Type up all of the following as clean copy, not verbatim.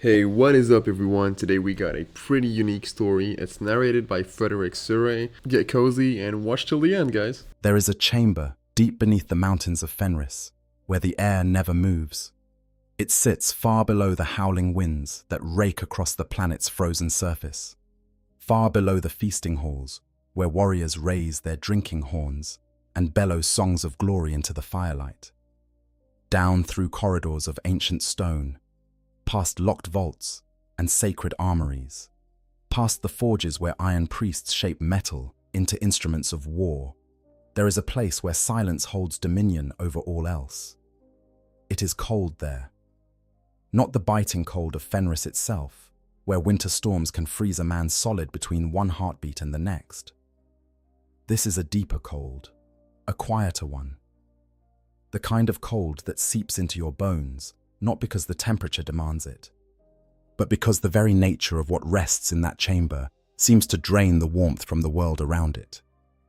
Hey, what is up, everyone? Today we got a pretty unique story. It's narrated by Frederick Surrey. Get cozy and watch till the end, guys. There is a chamber deep beneath the mountains of Fenris, where the air never moves. It sits far below the howling winds that rake across the planet's frozen surface, far below the feasting halls, where warriors raise their drinking horns and bellow songs of glory into the firelight. Down through corridors of ancient stone, past locked vaults and sacred armories, past the forges where iron priests shape metal into instruments of war, there is a place where silence holds dominion over all else. It is cold there. Not the biting cold of Fenris itself, where winter storms can freeze a man solid between one heartbeat and the next. This is a deeper cold, a quieter one. The kind of cold that seeps into your bones, not because the temperature demands it, but because the very nature of what rests in that chamber seems to drain the warmth from the world around it.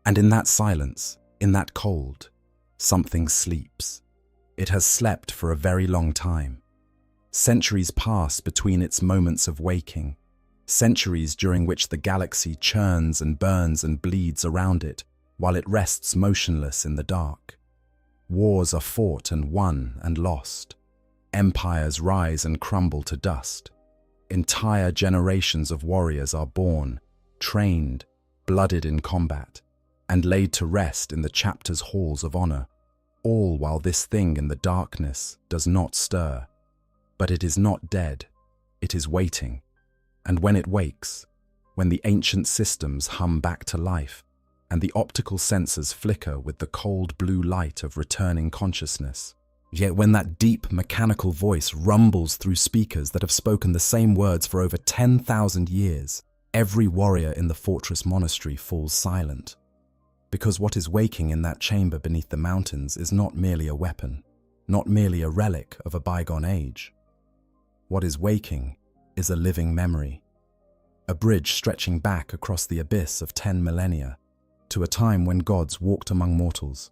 And in that silence, in that cold, something sleeps. It has slept for a very long time. Centuries pass between its moments of waking, centuries during which the galaxy churns and burns and bleeds around it while it rests motionless in the dark. Wars are fought and won and lost. Empires rise and crumble to dust. Entire generations of warriors are born, trained, blooded in combat, and laid to rest in the chapter's halls of honor, all while this thing in the darkness does not stir. But it is not dead, it is waiting. And when it wakes, when the ancient systems hum back to life, and the optical sensors flicker with the cold blue light of returning consciousness, yet when that deep mechanical voice rumbles through speakers that have spoken the same words for over 10,000 years, every warrior in the fortress monastery falls silent. Because what is waking in that chamber beneath the mountains is not merely a weapon, not merely a relic of a bygone age. What is waking is a living memory, a bridge stretching back across the abyss of 10 millennia to a time when gods walked among mortals,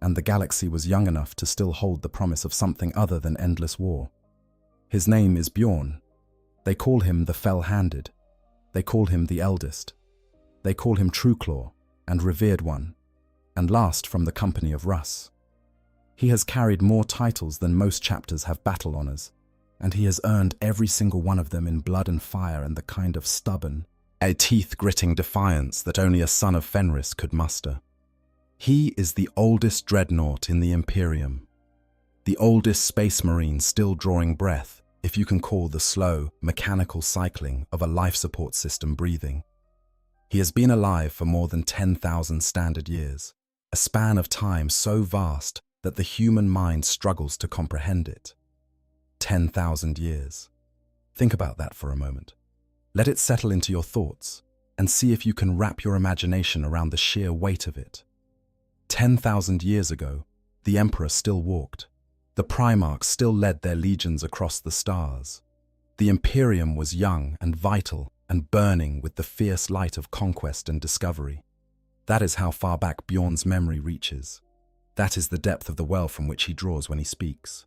and the galaxy was young enough to still hold the promise of something other than endless war. His name is Bjorn. They call him the Fell-Handed. They call him the Eldest. They call him Trueclaw and Revered One, and last from the company of Russ. He has carried more titles than most chapters have battle honors, and he has earned every single one of them in blood and fire and the kind of stubborn, teeth-gritting defiance that only a son of Fenris could muster. He is the oldest Dreadnought in the Imperium, the oldest space marine still drawing breath, if you can call the slow, mechanical cycling of a life support system breathing. He has been alive for more than 10,000 standard years, a span of time so vast that the human mind struggles to comprehend it. 10,000 years. Think about that for a moment. Let it settle into your thoughts and see if you can wrap your imagination around the sheer weight of it. 10,000 years ago, the Emperor still walked. The Primarchs still led their legions across the stars. The Imperium was young and vital and burning with the fierce light of conquest and discovery. That is how far back Bjorn's memory reaches. That is the depth of the well from which he draws when he speaks.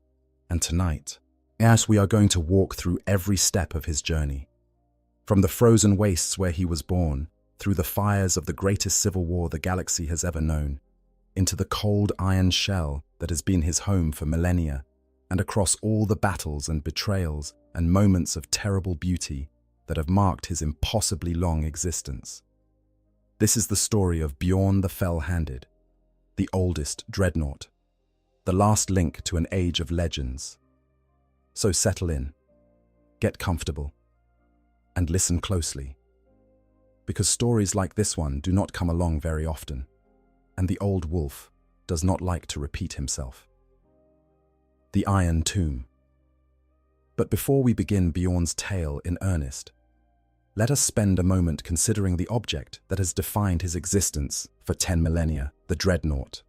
And tonight, as we are going to walk through every step of his journey, from the frozen wastes where he was born, through the fires of the greatest civil war the galaxy has ever known, into the cold iron shell that has been his home for millennia, and across all the battles and betrayals and moments of terrible beauty that have marked his impossibly long existence. This is the story of Bjorn the Fell-Handed, the oldest Dreadnought, the last link to an age of legends. So settle in, get comfortable, and listen closely, because stories like this one do not come along very often, and the old wolf does not like to repeat himself. The Iron Tomb. But before we begin Bjorn's tale in earnest, let us spend a moment considering the object that has defined his existence for 10 millennia, the Dreadnought.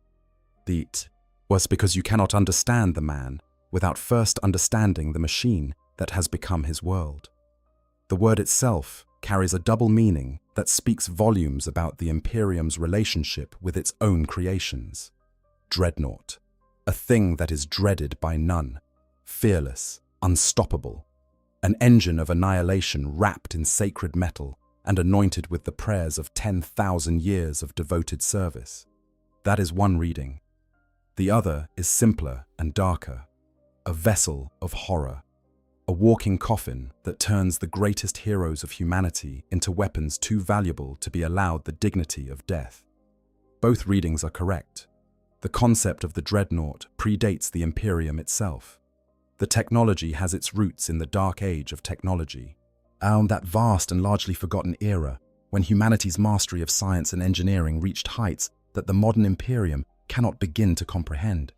The "t" was because you cannot understand the man without first understanding the machine that has become his world. The word itself carries a double meaning that speaks volumes about the Imperium's relationship with its own creations. Dreadnought, a thing that is dreaded by none, fearless, unstoppable, an engine of annihilation wrapped in sacred metal and anointed with the prayers of 10,000 years of devoted service. That is one reading. The other is simpler and darker, a vessel of horror, a walking coffin that turns the greatest heroes of humanity into weapons too valuable to be allowed the dignity of death. Both readings are correct. The concept of the Dreadnought predates the Imperium itself. The technology has its roots in the dark age of technology, that vast and largely forgotten era when humanity's mastery of science and engineering reached heights that the modern Imperium cannot begin to comprehend.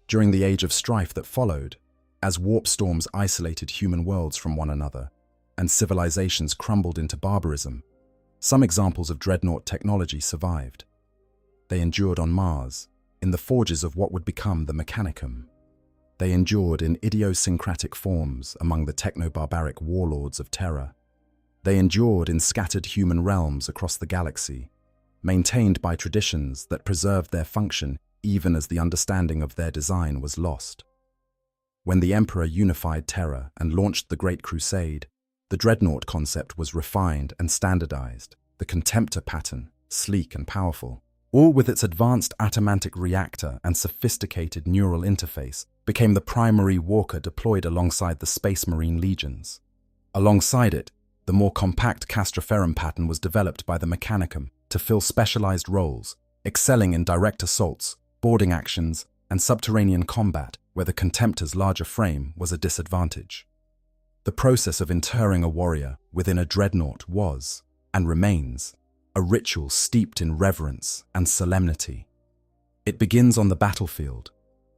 During the age of strife that followed, as warp storms isolated human worlds from one another and civilizations crumbled into barbarism, some examples of Dreadnought technology survived. They endured on Mars, in the forges of what would become the Mechanicum. They endured in idiosyncratic forms among the techno-barbaric warlords of Terra. They endured in scattered human realms across the galaxy, maintained by traditions that preserved their function even as the understanding of their design was lost. When the Emperor unified Terra and launched the Great Crusade, the Dreadnought concept was refined and standardized, the Contemptor pattern, sleek and powerful, all with its advanced atomantic reactor and sophisticated neural interface, became the primary walker deployed alongside the Space Marine legions. Alongside it, the more compact Castroferum pattern was developed by the Mechanicum to fill specialized roles, excelling in direct assaults, boarding actions, and subterranean combat where the Contemptor's larger frame was a disadvantage. The process of interring a warrior within a Dreadnought was, and remains, a ritual steeped in reverence and solemnity. It begins on the battlefield,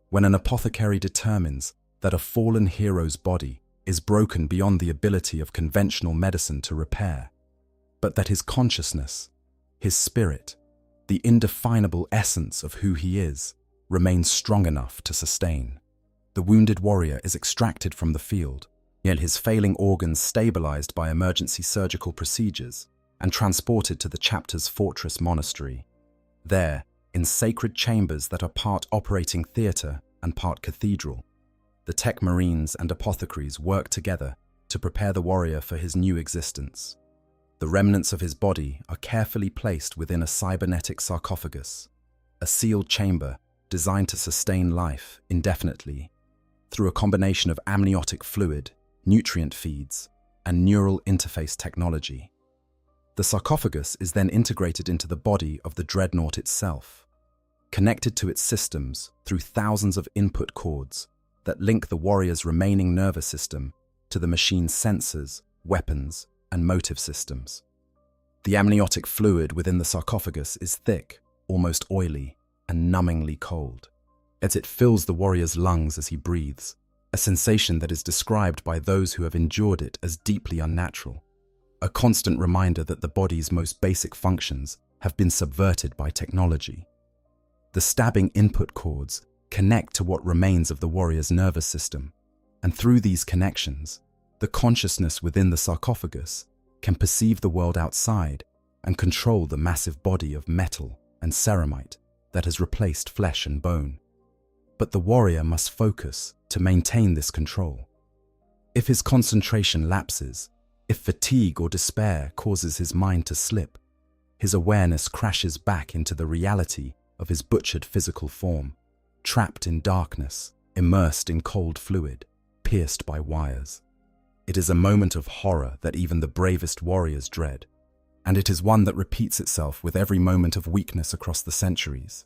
when an apothecary determines that a fallen hero's body is broken beyond the ability of conventional medicine to repair, but that his consciousness, his spirit, the indefinable essence of who he is, remains strong enough to sustain. The wounded warrior is extracted from the field, yet his failing organs stabilized by emergency surgical procedures and transported to the chapter's fortress monastery. There, in sacred chambers that are part operating theater and part cathedral, the tech marines and apothecaries work together to prepare the warrior for his new existence. The remnants of his body are carefully placed within a cybernetic sarcophagus, a sealed chamber designed to sustain life indefinitely through a combination of amniotic fluid, nutrient feeds, and neural interface technology. The sarcophagus is then integrated into the body of the Dreadnought itself, connected to its systems through thousands of input cords that link the warrior's remaining nervous system to the machine's sensors, weapons, and motive systems. The amniotic fluid within the sarcophagus is thick, almost oily, and numbingly cold, as it fills the warrior's lungs as he breathes, a sensation that is described by those who have endured it as deeply unnatural, a constant reminder that the body's most basic functions have been subverted by technology. The stabbing input cords connect to what remains of the warrior's nervous system, and through these connections, the consciousness within the sarcophagus can perceive the world outside and control the massive body of metal and ceramite that has replaced flesh and bone. But the warrior must focus to maintain this control. If his concentration lapses, if fatigue or despair causes his mind to slip, his awareness crashes back into the reality of his butchered physical form, trapped in darkness, immersed in cold fluid, pierced by wires. It is a moment of horror that even the bravest warriors dread, and it is one that repeats itself with every moment of weakness across the centuries.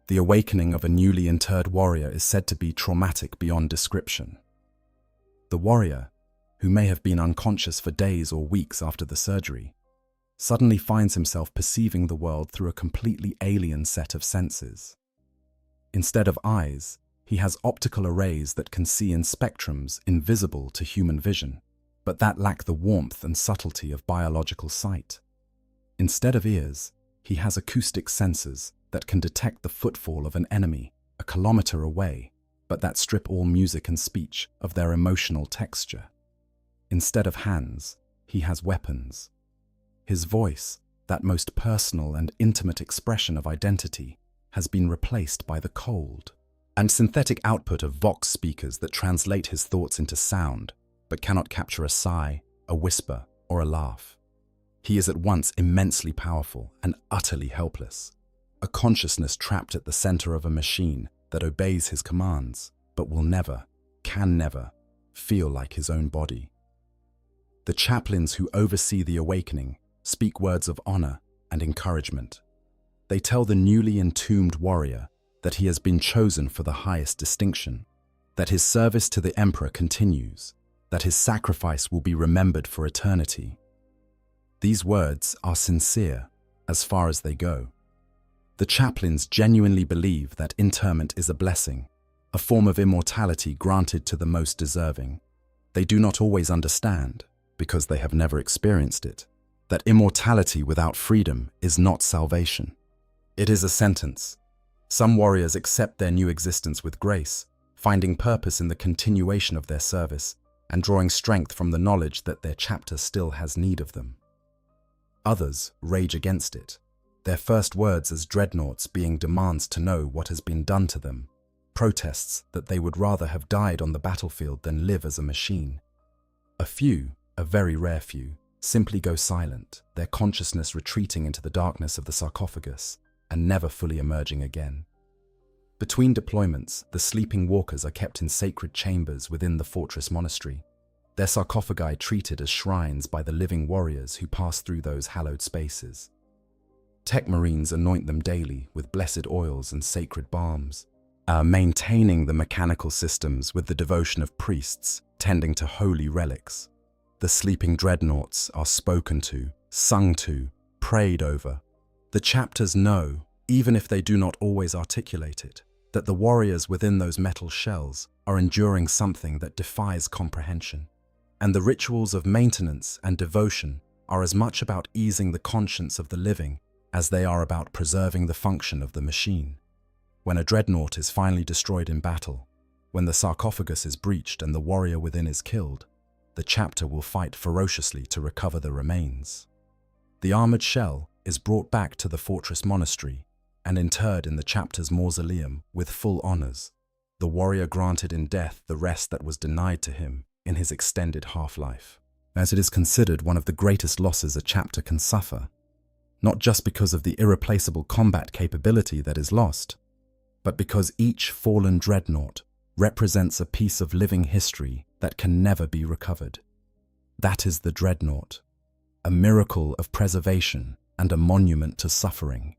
The awakening of a newly interred warrior is said to be traumatic beyond description. The warrior, who may have been unconscious for days or weeks after the surgery, suddenly finds himself perceiving the world through a completely alien set of senses. Instead of eyes, he has optical arrays that can see in spectrums invisible to human vision, but that lack the warmth and subtlety of biological sight. Instead of ears, he has acoustic sensors that can detect the footfall of an enemy a kilometer away, but that strip all music and speech of their emotional texture. Instead of hands, he has weapons. His voice, that most personal and intimate expression of identity, has been replaced by the cold and synthetic output of vox speakers that translate his thoughts into sound, but cannot capture a sigh, a whisper, or a laugh. He is at once immensely powerful and utterly helpless, a consciousness trapped at the center of a machine that obeys his commands, but will never, can never, feel like his own body. The chaplains who oversee the awakening speak words of honor and encouragement. They tell the newly entombed warrior that he has been chosen for the highest distinction, that his service to the emperor continues, that his sacrifice will be remembered for eternity. These words are sincere as far as they go. The chaplains genuinely believe that interment is a blessing, a form of immortality granted to the most deserving. They do not always understand, because they have never experienced it, that immortality without freedom is not salvation. It is a sentence. Some warriors accept their new existence with grace, finding purpose in the continuation of their service and drawing strength from the knowledge that their chapter still has need of them. Others rage against it, their first words as dreadnoughts being demands to know what has been done to them, protests that they would rather have died on the battlefield than live as a machine. A few, a very rare few, simply go silent, their consciousness retreating into the darkness of the sarcophagus and never fully emerging again. Between deployments, the sleeping walkers are kept in sacred chambers within the fortress monastery, their sarcophagi treated as shrines by the living warriors who pass through those hallowed spaces. Tech Marines anoint them daily with blessed oils and sacred balms, maintaining the mechanical systems with the devotion of priests tending to holy relics. The sleeping dreadnoughts are spoken to, sung to, prayed over. The chapters know, even if they do not always articulate it, that the warriors within those metal shells are enduring something that defies comprehension. And the rituals of maintenance and devotion are as much about easing the conscience of the living as they are about preserving the function of the machine. When a dreadnought is finally destroyed in battle, when the sarcophagus is breached and the warrior within is killed, the chapter will fight ferociously to recover the remains. The armored shell is brought back to the fortress monastery and interred in the chapter's mausoleum with full honors, the warrior granted in death the rest that was denied to him in his extended half-life, as it is considered one of the greatest losses a chapter can suffer, not just because of the irreplaceable combat capability that is lost, but because each fallen dreadnought represents a piece of living history that can never be recovered. That is the dreadnought, a miracle of preservation and a monument to suffering,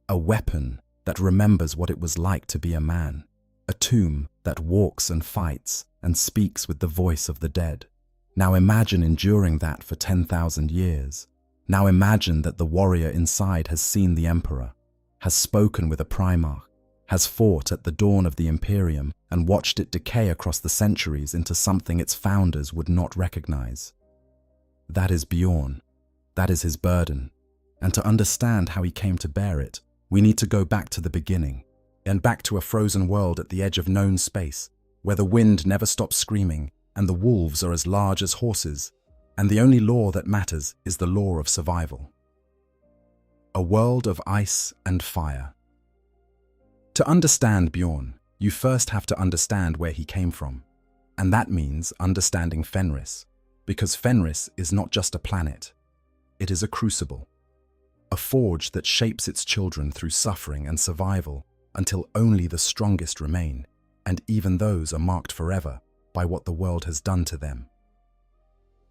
a weapon that remembers what it was like to be a man, a tomb that walks and fights and speaks with the voice of the dead. Now imagine enduring that for 10,000 years. Now imagine that the warrior inside has seen the emperor, has spoken with a primarch, has fought at the dawn of the Imperium and watched it decay across the centuries into something its founders would not recognize. That is Bjorn. That is his burden. And to understand how he came to bear it, we need to go back to the beginning, and back to a frozen world at the edge of known space, where the wind never stops screaming and the wolves are as large as horses, and the only law that matters is the law of survival. A world of ice and fire. To understand Bjorn, you first have to understand where he came from, and that means understanding Fenris, because Fenris is not just a planet, it is a crucible, a forge that shapes its children through suffering and survival until only the strongest remain, and even those are marked forever by what the world has done to them.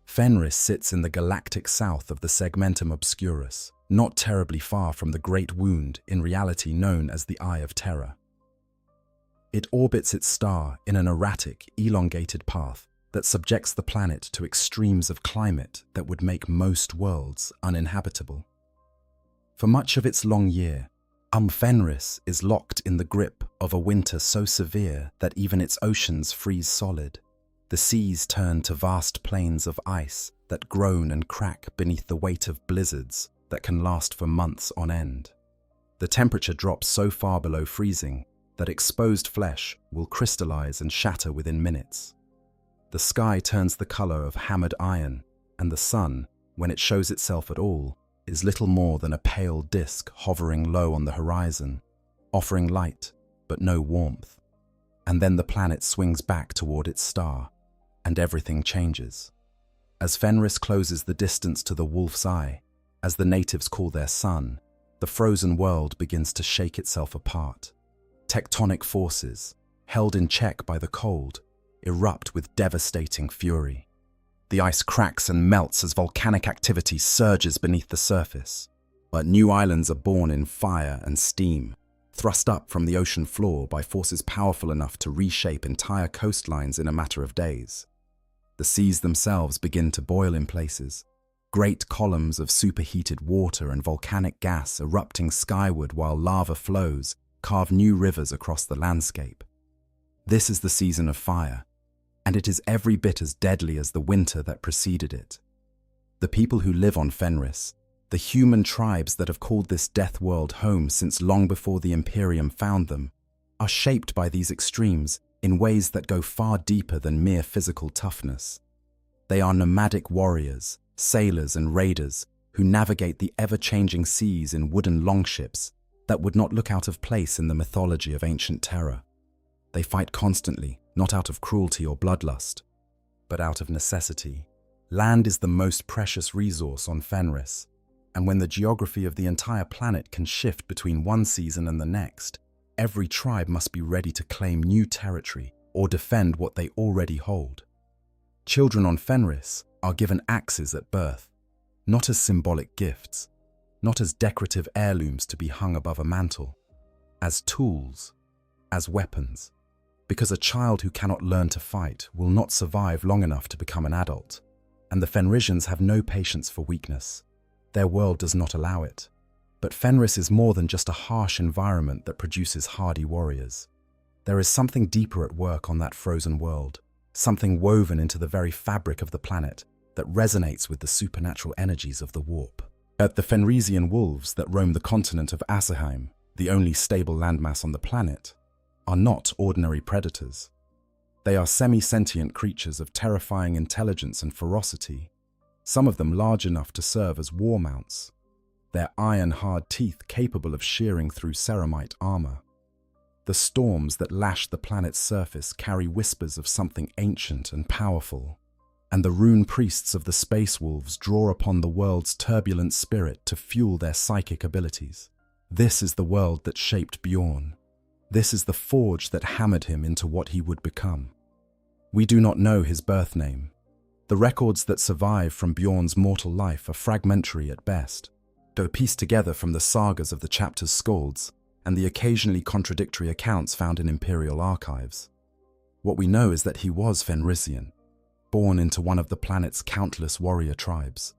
Fenris sits in the galactic south of the segmentum obscurus, not terribly far from the Great Wound, in reality known as the Eye of Terror. It orbits its star in an erratic, elongated path that subjects the planet to extremes of climate that would make most worlds uninhabitable. For much of its long year, Fenris is locked in the grip of a winter so severe that even its oceans freeze solid. The seas turn to vast plains of ice that groan and crack beneath the weight of blizzards that can last for months on end. The temperature drops so far below freezing that exposed flesh will crystallize and shatter within minutes. The sky turns the color of hammered iron, and the sun, when it shows itself at all, is little more than a pale disk hovering low on the horizon, offering light but no warmth. And then the planet swings back toward its star, and everything changes. As Fenris closes the distance to the Wolf's Eye, as the natives call their sun, the frozen world begins to shake itself apart. Tectonic forces, held in check by the cold, erupt with devastating fury. The ice cracks and melts as volcanic activity surges beneath the surface. But new islands are born in fire and steam, thrust up from the ocean floor by forces powerful enough to reshape entire coastlines in a matter of days. The seas themselves begin to boil in places, great columns of superheated water and volcanic gas erupting skyward while lava flows carve new rivers across the landscape. This is the season of fire, and it is every bit as deadly as the winter that preceded it. The people who live on Fenris, the human tribes that have called this death world home since long before the Imperium found them, are shaped by these extremes in ways that go far deeper than mere physical toughness. They are nomadic warriors, sailors and raiders who navigate the ever-changing seas in wooden longships that would not look out of place in the mythology of ancient terror. They fight constantly, not out of cruelty or bloodlust, but out of necessity. Land is the most precious resource on Fenris, and when the geography of the entire planet can shift between one season and the next, every tribe must be ready to claim new territory or defend what they already hold. Children on Fenris are given axes at birth, not as symbolic gifts, not as decorative heirlooms to be hung above a mantle, as tools, as weapons, because a child who cannot learn to fight will not survive long enough to become an adult, and the Fenrisians have no patience for weakness. Their world does not allow it. But Fenris is more than just a harsh environment that produces hardy warriors. There is something deeper at work on that frozen world, something woven into the very fabric of the planet that resonates with the supernatural energies of the warp. The Fenrisian wolves that roam the continent of Asaheim, the only stable landmass on the planet, are not ordinary predators. They are semi-sentient creatures of terrifying intelligence and ferocity, some of them large enough to serve as war mounts, their iron-hard teeth capable of shearing through ceramite armor. The storms that lash the planet's surface carry whispers of something ancient and powerful, and the rune priests of the space wolves draw upon the world's turbulent spirit to fuel their psychic abilities. This is the world that shaped Bjorn. This is the forge that hammered him into what he would become. We do not know his birth name. The records that survive from Bjorn's mortal life are fragmentary at best, though pieced together from the sagas of the chapter's skalds and the occasionally contradictory accounts found in Imperial archives. What we know is that he was Fenrisian, born into one of the planet's countless warrior tribes,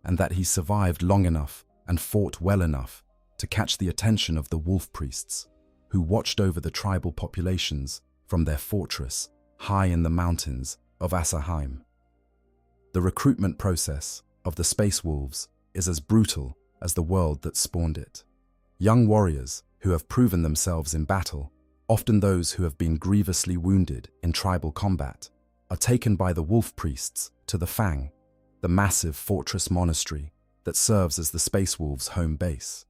and that he survived long enough and fought well enough to catch the attention of the wolf priests, who watched over the tribal populations from their fortress high in the mountains of Asaheim. The recruitment process of the space wolves is as brutal as the world that spawned it. Young warriors who have proven themselves in battle, often those who have been grievously wounded in tribal combat, are taken by the wolf priests to the Fang, the massive fortress monastery that serves as the space wolves' home base.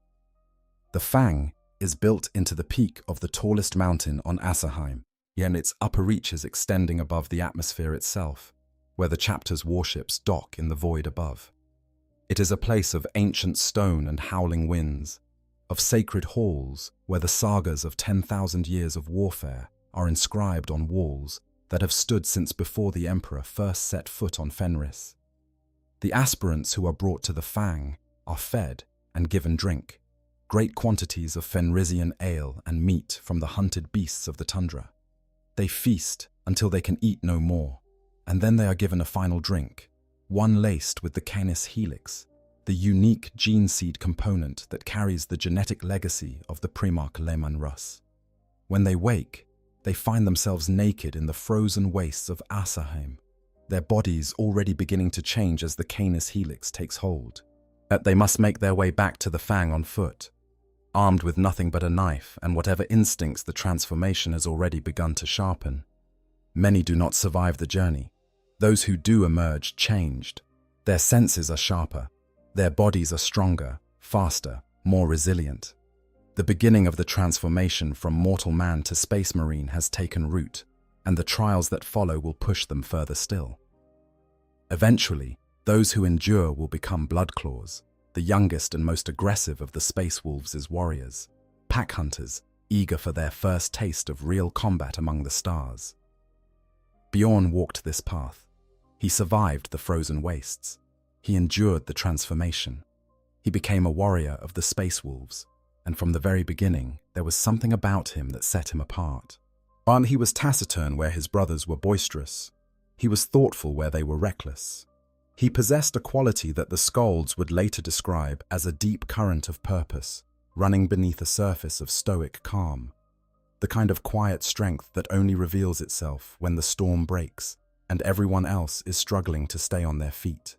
The Fang is built into the peak of the tallest mountain on Asaheim, yet its upper reaches extending above the atmosphere itself, where the chapter's warships dock in the void above. It is a place of ancient stone and howling winds, of sacred halls where the sagas of 10,000 years of warfare are inscribed on walls that have stood since before the Emperor first set foot on Fenris. The aspirants who are brought to the Fang are fed and given drink, great quantities of Fenrisian ale and meat from the hunted beasts of the tundra. They feast until they can eat no more, and then they are given a final drink, one laced with the Canis helix, the unique gene seed component that carries the genetic legacy of the Primarch Leman Russ. When they wake, they find themselves naked in the frozen wastes of Asaheim, their bodies already beginning to change as the Canis helix takes hold. That they must make their way back to the Fang on foot, armed with nothing but a knife and whatever instincts the transformation has already begun to sharpen. Many do not survive the journey. Those who do emerge changed. Their senses are sharper. Their bodies are stronger, faster, more resilient. The beginning of the transformation from mortal man to space marine has taken root, and the trials that follow will push them further still. Eventually, those who endure will become bloodclaws, the youngest and most aggressive of the space wolves' warriors, pack hunters, eager for their first taste of real combat among the stars. Bjorn walked this path. He survived the frozen wastes. He endured the transformation. He became a warrior of the space wolves, and from the very beginning, there was something about him that set him apart. While he was taciturn where his brothers were boisterous, he was thoughtful where they were reckless. He possessed a quality that the Skalds would later describe as a deep current of purpose, running beneath a surface of stoic calm, the kind of quiet strength that only reveals itself when the storm breaks and everyone else is struggling to stay on their feet.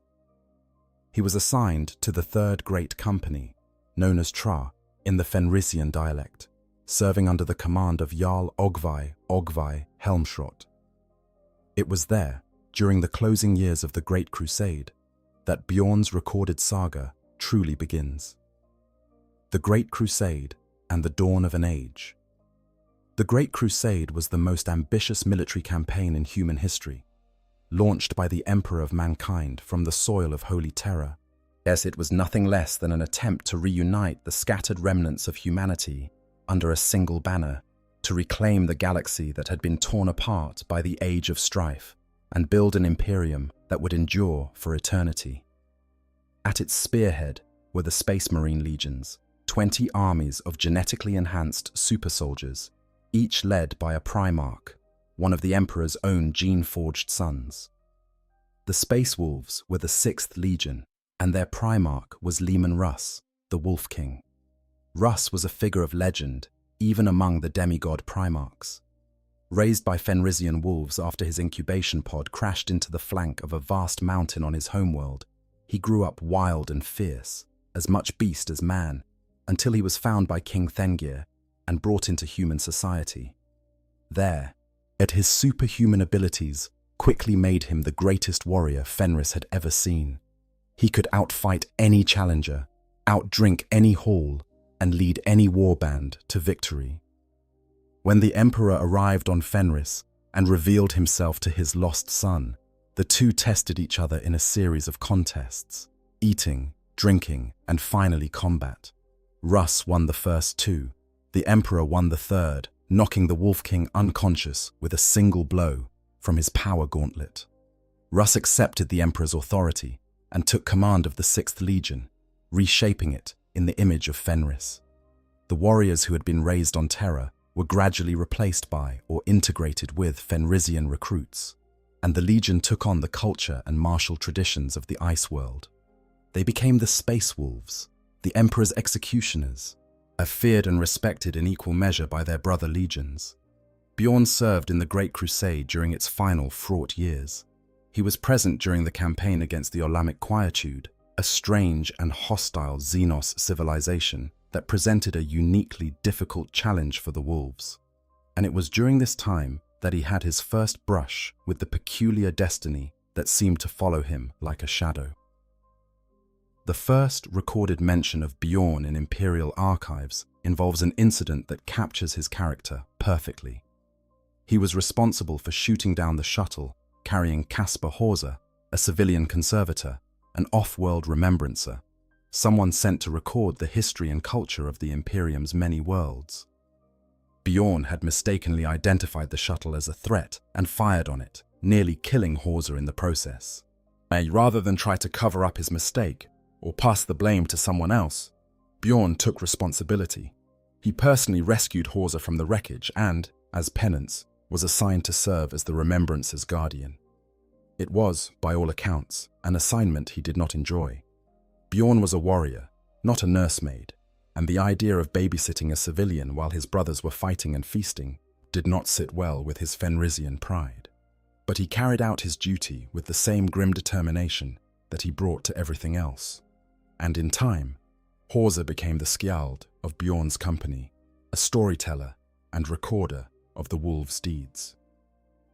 He was assigned to the Third Great Company, known as Tra in the Fenrisian dialect, serving under the command of Jarl Ogvai Helmshot. It was there, during the closing years of the Great Crusade, that Bjorn's recorded saga truly begins. The Great Crusade and the dawn of an age. The Great Crusade was the most ambitious military campaign in human history, launched by the Emperor of Mankind from the soil of Holy Terror. Yes, it was nothing less than an attempt to reunite the scattered remnants of humanity under a single banner, to reclaim the galaxy that had been torn apart by the Age of Strife, and build an Imperium that would endure for eternity. At its spearhead were the Space Marine Legions, 20 armies of genetically enhanced super soldiers, each led by a Primarch, one of the Emperor's own gene-forged sons. The Space Wolves were the 6th Legion, and their Primarch was Leman Russ, the Wolf King. Russ was a figure of legend, even among the demigod Primarchs. Raised by Fenrisian wolves after his incubation pod crashed into the flank of a vast mountain on his homeworld, he grew up wild and fierce, as much beast as man, until he was found by King Thengir and brought into human society. There, yet his superhuman abilities quickly made him the greatest warrior Fenris had ever seen. He could outfight any challenger, outdrink any hall, and lead any warband to victory. When the Emperor arrived on Fenris and revealed himself to his lost son, the two tested each other in a series of contests, eating, drinking, and finally combat. Russ won the first two. The Emperor won the third, knocking the Wolf King unconscious with a single blow from his power gauntlet. Russ accepted the Emperor's authority and took command of the 6th Legion, reshaping it in the image of Fenris. The warriors who had been raised on Terra were gradually replaced by or integrated with Fenrisian recruits, and the Legion took on the culture and martial traditions of the Ice World. They became the Space Wolves, the Emperor's executioners, feared and respected in equal measure by their brother legions. Bjorn served in the Great Crusade during its final fraught years. He was present during the campaign against the Olamic Quietude, a strange and hostile Xenos civilization that presented a uniquely difficult challenge for the wolves. And it was during this time that he had his first brush with the peculiar destiny that seemed to follow him like a shadow. The first recorded mention of Bjorn in Imperial archives involves an incident that captures his character perfectly. He was responsible for shooting down the shuttle carrying Caspar Horsa, a civilian conservator, an off-world remembrancer, someone sent to record the history and culture of the Imperium's many worlds. Bjorn had mistakenly identified the shuttle as a threat and fired on it, nearly killing Horsa in the process. Rather than try to cover up his mistake or pass the blame to someone else, Bjorn took responsibility. He personally rescued Horsa from the wreckage and, as penance, was assigned to serve as the Remembrancer's guardian. It was, by all accounts, an assignment he did not enjoy. Bjorn was a warrior, not a nursemaid, and the idea of babysitting a civilian while his brothers were fighting and feasting did not sit well with his Fenrisian pride. But he carried out his duty with the same grim determination that he brought to everything else. And in time, Horsa became the Skjald of Bjorn's company, a storyteller and recorder of the wolves' deeds.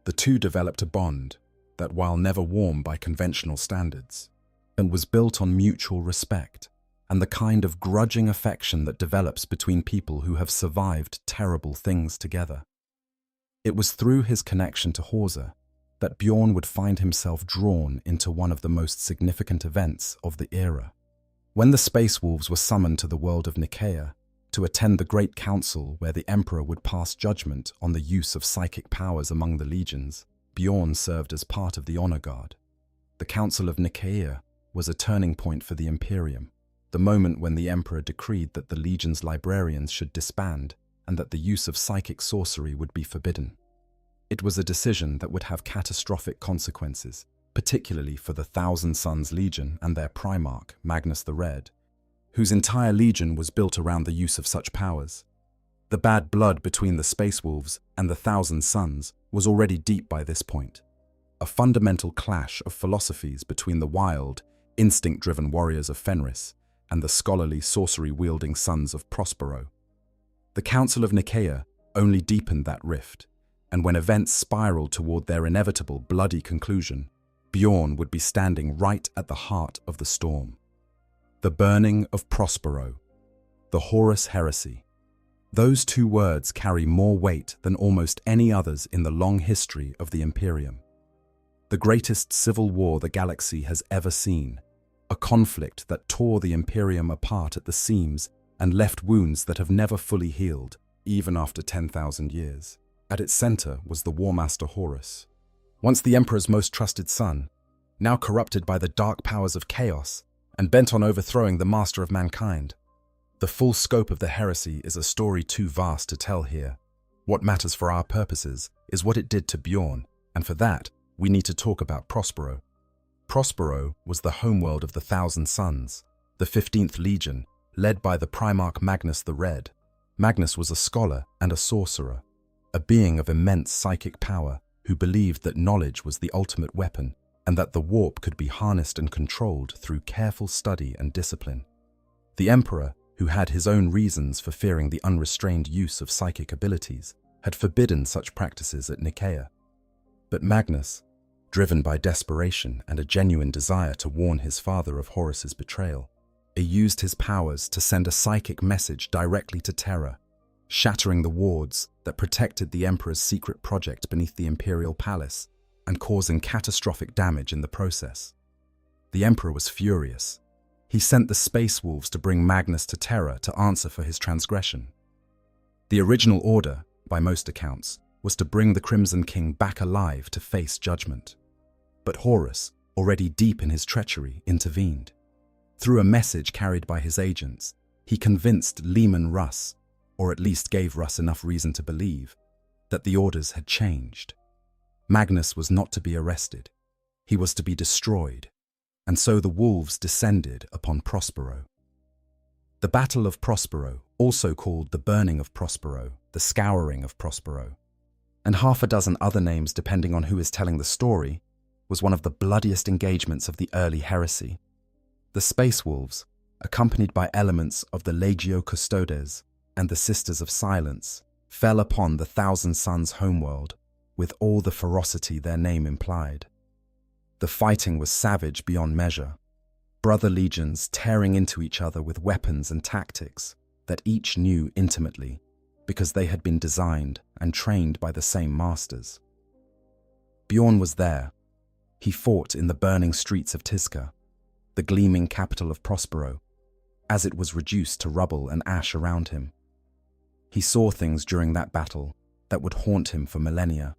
The two developed a bond that, while never warm by conventional standards, and was built on mutual respect and the kind of grudging affection that develops between people who have survived terrible things together. It was through his connection to Horsa that Bjorn would find himself drawn into one of the most significant events of the era. When the Space Wolves were summoned to the world of Nicaea to attend the Great Council where the Emperor would pass judgment on the use of psychic powers among the legions, Bjorn served as part of the honor guard. The Council of Nicaea was a turning point for the Imperium, the moment when the Emperor decreed that the legion's librarians should disband and that the use of psychic sorcery would be forbidden. It was a decision that would have catastrophic consequences, particularly for the Thousand Sons Legion and their Primarch, Magnus the Red, whose entire legion was built around the use of such powers. The bad blood between the Space Wolves and the Thousand Sons was already deep by this point. A fundamental clash of philosophies between the wild, instinct-driven warriors of Fenris and the scholarly, sorcery-wielding sons of Prospero. The Council of Nicaea only deepened that rift, and when events spiraled toward their inevitable bloody conclusion, Bjorn would be standing right at the heart of the storm. The burning of Prospero, the Horus heresy. Those two words carry more weight than almost any others in the long history of the Imperium. The greatest civil war the galaxy has ever seen, a conflict that tore the Imperium apart at the seams and left wounds that have never fully healed, even after 10,000 years. At its center was the War Master Horus, once the Emperor's most trusted son, now corrupted by the dark powers of chaos and bent on overthrowing the master of mankind. The full scope of the heresy is a story too vast to tell here. What matters for our purposes is what it did to Bjorn, and for that, we need to talk about Prospero. Prospero was the homeworld of the Thousand Sons, the 15th Legion, led by the Primarch Magnus the Red. Magnus was a scholar and a sorcerer, a being of immense psychic power who believed that knowledge was the ultimate weapon and that the warp could be harnessed and controlled through careful study and discipline. The Emperor, who had his own reasons for fearing the unrestrained use of psychic abilities, had forbidden such practices at Nicaea. But Magnus, driven by desperation and a genuine desire to warn his father of Horus's betrayal, used his powers to send a psychic message directly to Terra, shattering the wards that protected the Emperor's secret project beneath the Imperial Palace and causing catastrophic damage in the process. The Emperor was furious. He sent the Space Wolves to bring Magnus to Terra to answer for his transgression. The original order, by most accounts, was to bring the Crimson King back alive to face judgment. But Horus, already deep in his treachery, intervened. Through a message carried by his agents, he convinced Leman Russ, or at least gave Russ enough reason to believe, that the orders had changed. Magnus was not to be arrested. He was to be destroyed, and so the wolves descended upon Prospero. The Battle of Prospero, also called the Burning of Prospero, the Scouring of Prospero, and half a dozen other names depending on who is telling the story, was one of the bloodiest engagements of the early heresy. The Space Wolves, accompanied by elements of the Legio Custodes and the Sisters of Silence, fell upon the Thousand Sons' homeworld with all the ferocity their name implied. The fighting was savage beyond measure, brother legions tearing into each other with weapons and tactics that each knew intimately because they had been designed and trained by the same masters. Bjorn was there. He fought in the burning streets of Tisca, the gleaming capital of Prospero, as it was reduced to rubble and ash around him. He saw things during that battle that would haunt him for millennia: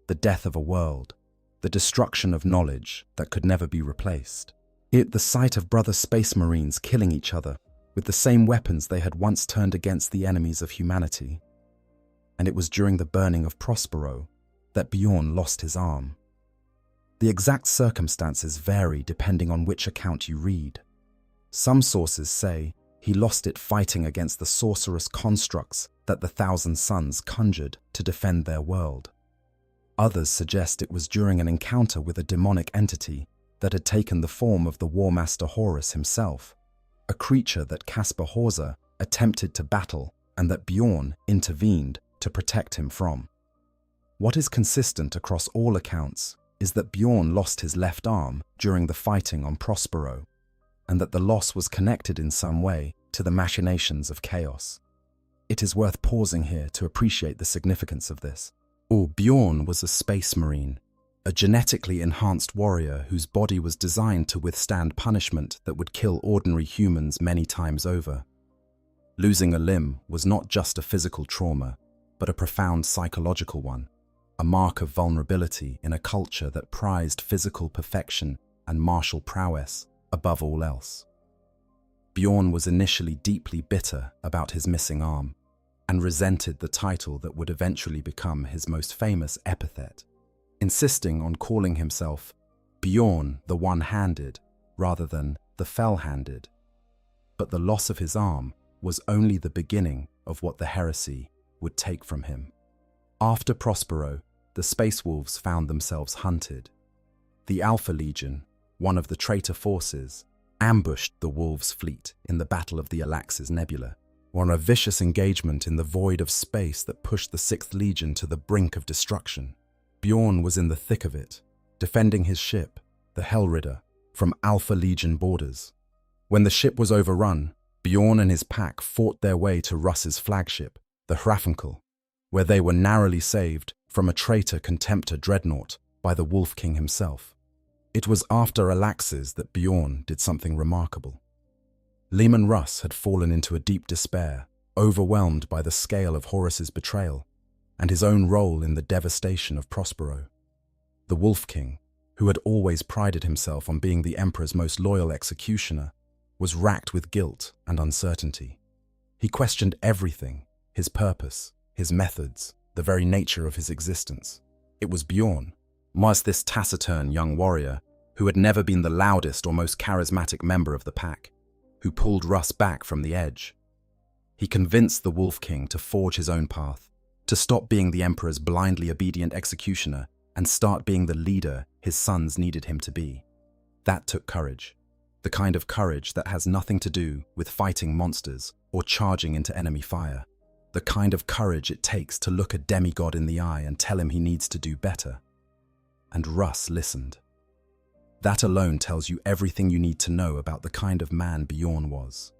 the death of a world, the destruction of knowledge that could never be replaced. The sight of brother space marines killing each other with the same weapons they had once turned against the enemies of humanity. And it was during the burning of Prospero that Bjorn lost his arm. The exact circumstances vary depending on which account you read. Some sources say he lost it fighting against the sorcerous constructs that the Thousand Sons conjured to defend their world. Others suggest it was during an encounter with a demonic entity that had taken the form of the War Master Horus himself, a creature that Caspar Horsa attempted to battle and that Bjorn intervened to protect him from. What is consistent across all accounts is that Bjorn lost his left arm during the fighting on Prospero, and that the loss was connected in some way to the machinations of chaos. It is worth pausing here to appreciate the significance of this. Bjorn was a space marine, a genetically enhanced warrior whose body was designed to withstand punishment that would kill ordinary humans many times over. Losing a limb was not just a physical trauma, but a profound psychological one, a mark of vulnerability in a culture that prized physical perfection and martial prowess above all else. Bjorn was initially deeply bitter about his missing arm, and resented the title that would eventually become his most famous epithet, insisting on calling himself Bjorn the One-Handed rather than the Fell-Handed. But the loss of his arm was only the beginning of what the heresy would take from him. After Prospero, the Space Wolves found themselves hunted. The Alpha Legion, one of the traitor forces, ambushed the Wolves' fleet in the Battle of the Alaxis Nebula, or a vicious engagement in the void of space that pushed the 6th Legion to the brink of destruction. Bjorn was in the thick of it, defending his ship, the Hellridder, from Alpha Legion borders. When the ship was overrun, Bjorn and his pack fought their way to Russ's flagship, the Hrafnkel, where they were narrowly saved from a traitor contemptor Dreadnought by the Wolf King himself. It was after Alaxis that Bjorn did something remarkable. Leman Russ had fallen into a deep despair, overwhelmed by the scale of Horus's betrayal and his own role in the devastation of Prospero. The Wolf King, who had always prided himself on being the Emperor's most loyal executioner, was racked with guilt and uncertainty. He questioned everything, his purpose, his methods, the very nature of his existence. It was Bjorn, this taciturn young warrior, who had never been the loudest or most charismatic member of the pack, who pulled Russ back from the edge. He convinced the Wolf King to forge his own path, to stop being the Emperor's blindly obedient executioner and start being the leader his sons needed him to be. That took courage, the kind of courage that has nothing to do with fighting monsters or charging into enemy fire, the kind of courage it takes to look a demigod in the eye and tell him he needs to do better. And Russ listened. That alone tells you everything you need to know about the kind of man Bjorn was.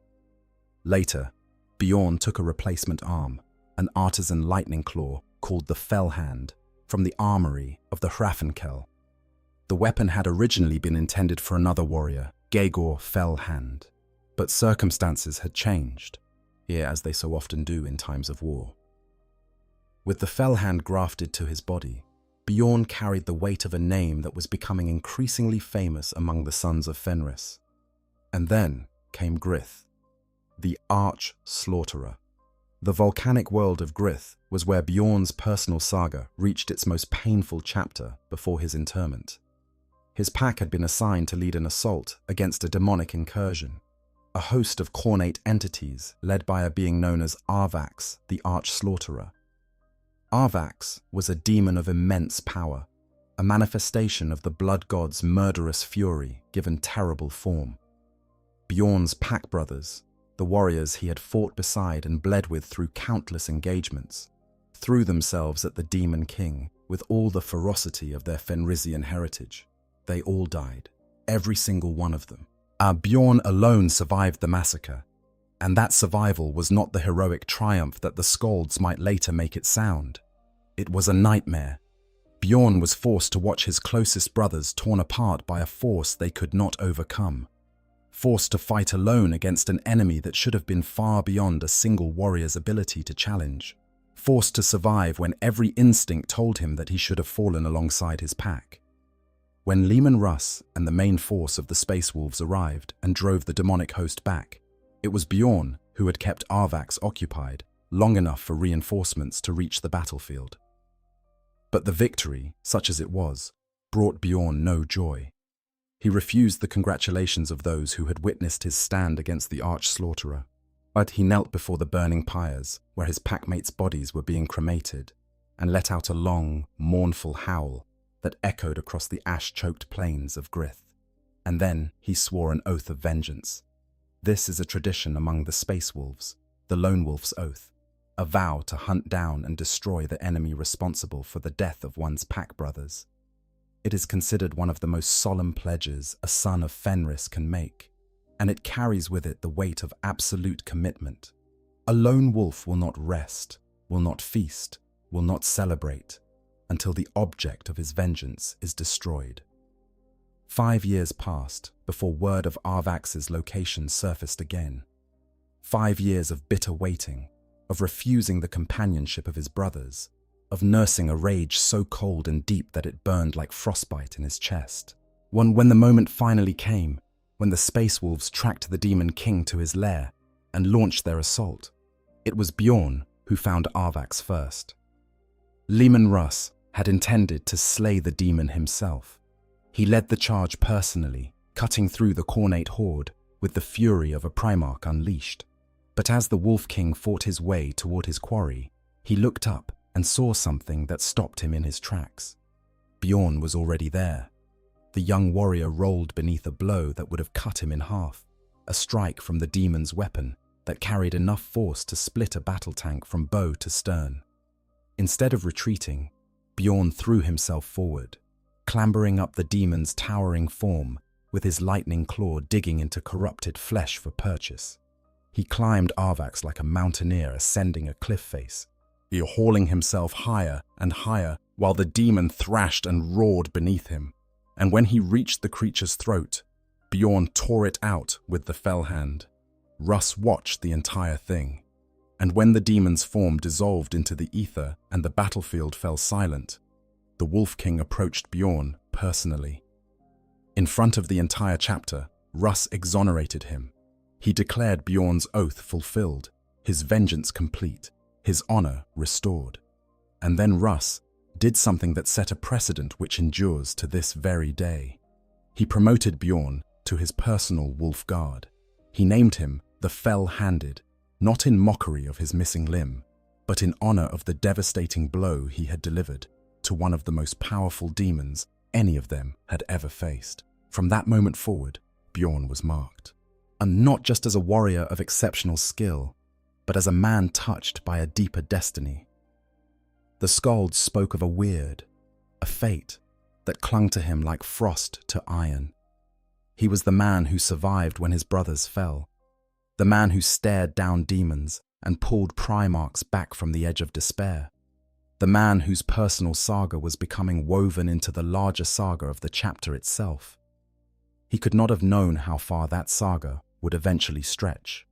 Later, Bjorn took a replacement arm, an artisan lightning claw called the Fell Hand, from the armory of the Hrafnkel. The weapon had originally been intended for another warrior, Gegor Fell Hand, but circumstances had changed, here as they so often do in times of war. With the Fell Hand grafted to his body, Bjorn carried the weight of a name that was becoming increasingly famous among the sons of Fenris. And then came Grith, the Arch-Slaughterer. The volcanic world of Grith was where Bjorn's personal saga reached its most painful chapter before his interment. His pack had been assigned to lead an assault against a demonic incursion, a host of cornate entities led by a being known as Arvax, the Arch-Slaughterer. Arvax was a demon of immense power, a manifestation of the blood god's murderous fury given terrible form. Bjorn's pack brothers, the warriors he had fought beside and bled with through countless engagements, threw themselves at the demon king with all the ferocity of their Fenrisian heritage. They all died, every single one of them. Bjorn alone survived the massacre, and that survival was not the heroic triumph that the Skalds might later make it sound. It was a nightmare. Bjorn was forced to watch his closest brothers torn apart by a force they could not overcome, forced to fight alone against an enemy that should have been far beyond a single warrior's ability to challenge, forced to survive when every instinct told him that he should have fallen alongside his pack. When Leman Russ and the main force of the Space Wolves arrived and drove the demonic host back, it was Bjorn who had kept Arvax occupied long enough for reinforcements to reach the battlefield. But the victory, such as it was, brought Bjorn no joy. He refused the congratulations of those who had witnessed his stand against the Arch-Slaughterer. But he knelt before the burning pyres, where his packmates' bodies were being cremated, and let out a long, mournful howl that echoed across the ash-choked plains of Grith. And then he swore an oath of vengeance. This is a tradition among the Space Wolves, the Lone Wolf's Oath, a vow to hunt down and destroy the enemy responsible for the death of one's pack brothers. It is considered one of the most solemn pledges a son of Fenris can make, and it carries with it the weight of absolute commitment. A lone wolf will not rest, will not feast, will not celebrate, until the object of his vengeance is destroyed. 5 years passed before word of Arvax's location surfaced again. 5 years of bitter waiting, of refusing the companionship of his brothers, of nursing a rage so cold and deep that it burned like frostbite in his chest. When the moment finally came, when the Space Wolves tracked the Demon King to his lair and launched their assault, it was Bjorn who found Arvax first. Leman Russ had intended to slay the demon himself. He led the charge personally, cutting through the Cornate horde with the fury of a Primarch unleashed. But as the Wolf King fought his way toward his quarry, he looked up and saw something that stopped him in his tracks. Bjorn was already there. The young warrior rolled beneath a blow that would have cut him in half, a strike from the demon's weapon that carried enough force to split a battle tank from bow to stern. Instead of retreating, Bjorn threw himself forward, clambering up the demon's towering form with his lightning claw digging into corrupted flesh for purchase. He climbed Arvax like a mountaineer ascending a cliff face, hauling himself higher and higher while the demon thrashed and roared beneath him. And when he reached the creature's throat, Bjorn tore it out with the fell hand. Russ watched the entire thing, and when the demon's form dissolved into the ether and the battlefield fell silent, the Wolf King approached Bjorn personally. In front of the entire chapter, Russ exonerated him. He declared Bjorn's oath fulfilled, his vengeance complete, his honor restored. And then Russ did something that set a precedent which endures to this very day. He promoted Bjorn to his personal Wolf Guard. He named him the Fell-Handed, not in mockery of his missing limb, but in honor of the devastating blow he had delivered to one of the most powerful demons any of them had ever faced. From that moment forward, Bjorn was marked. And not just as a warrior of exceptional skill, but as a man touched by a deeper destiny. The Skalds spoke of a fate that clung to him like frost to iron. He was the man who survived when his brothers fell, the man who stared down demons and pulled Primarchs back from the edge of despair, the man whose personal saga was becoming woven into the larger saga of the chapter itself. He could not have known how far that saga would eventually stretch.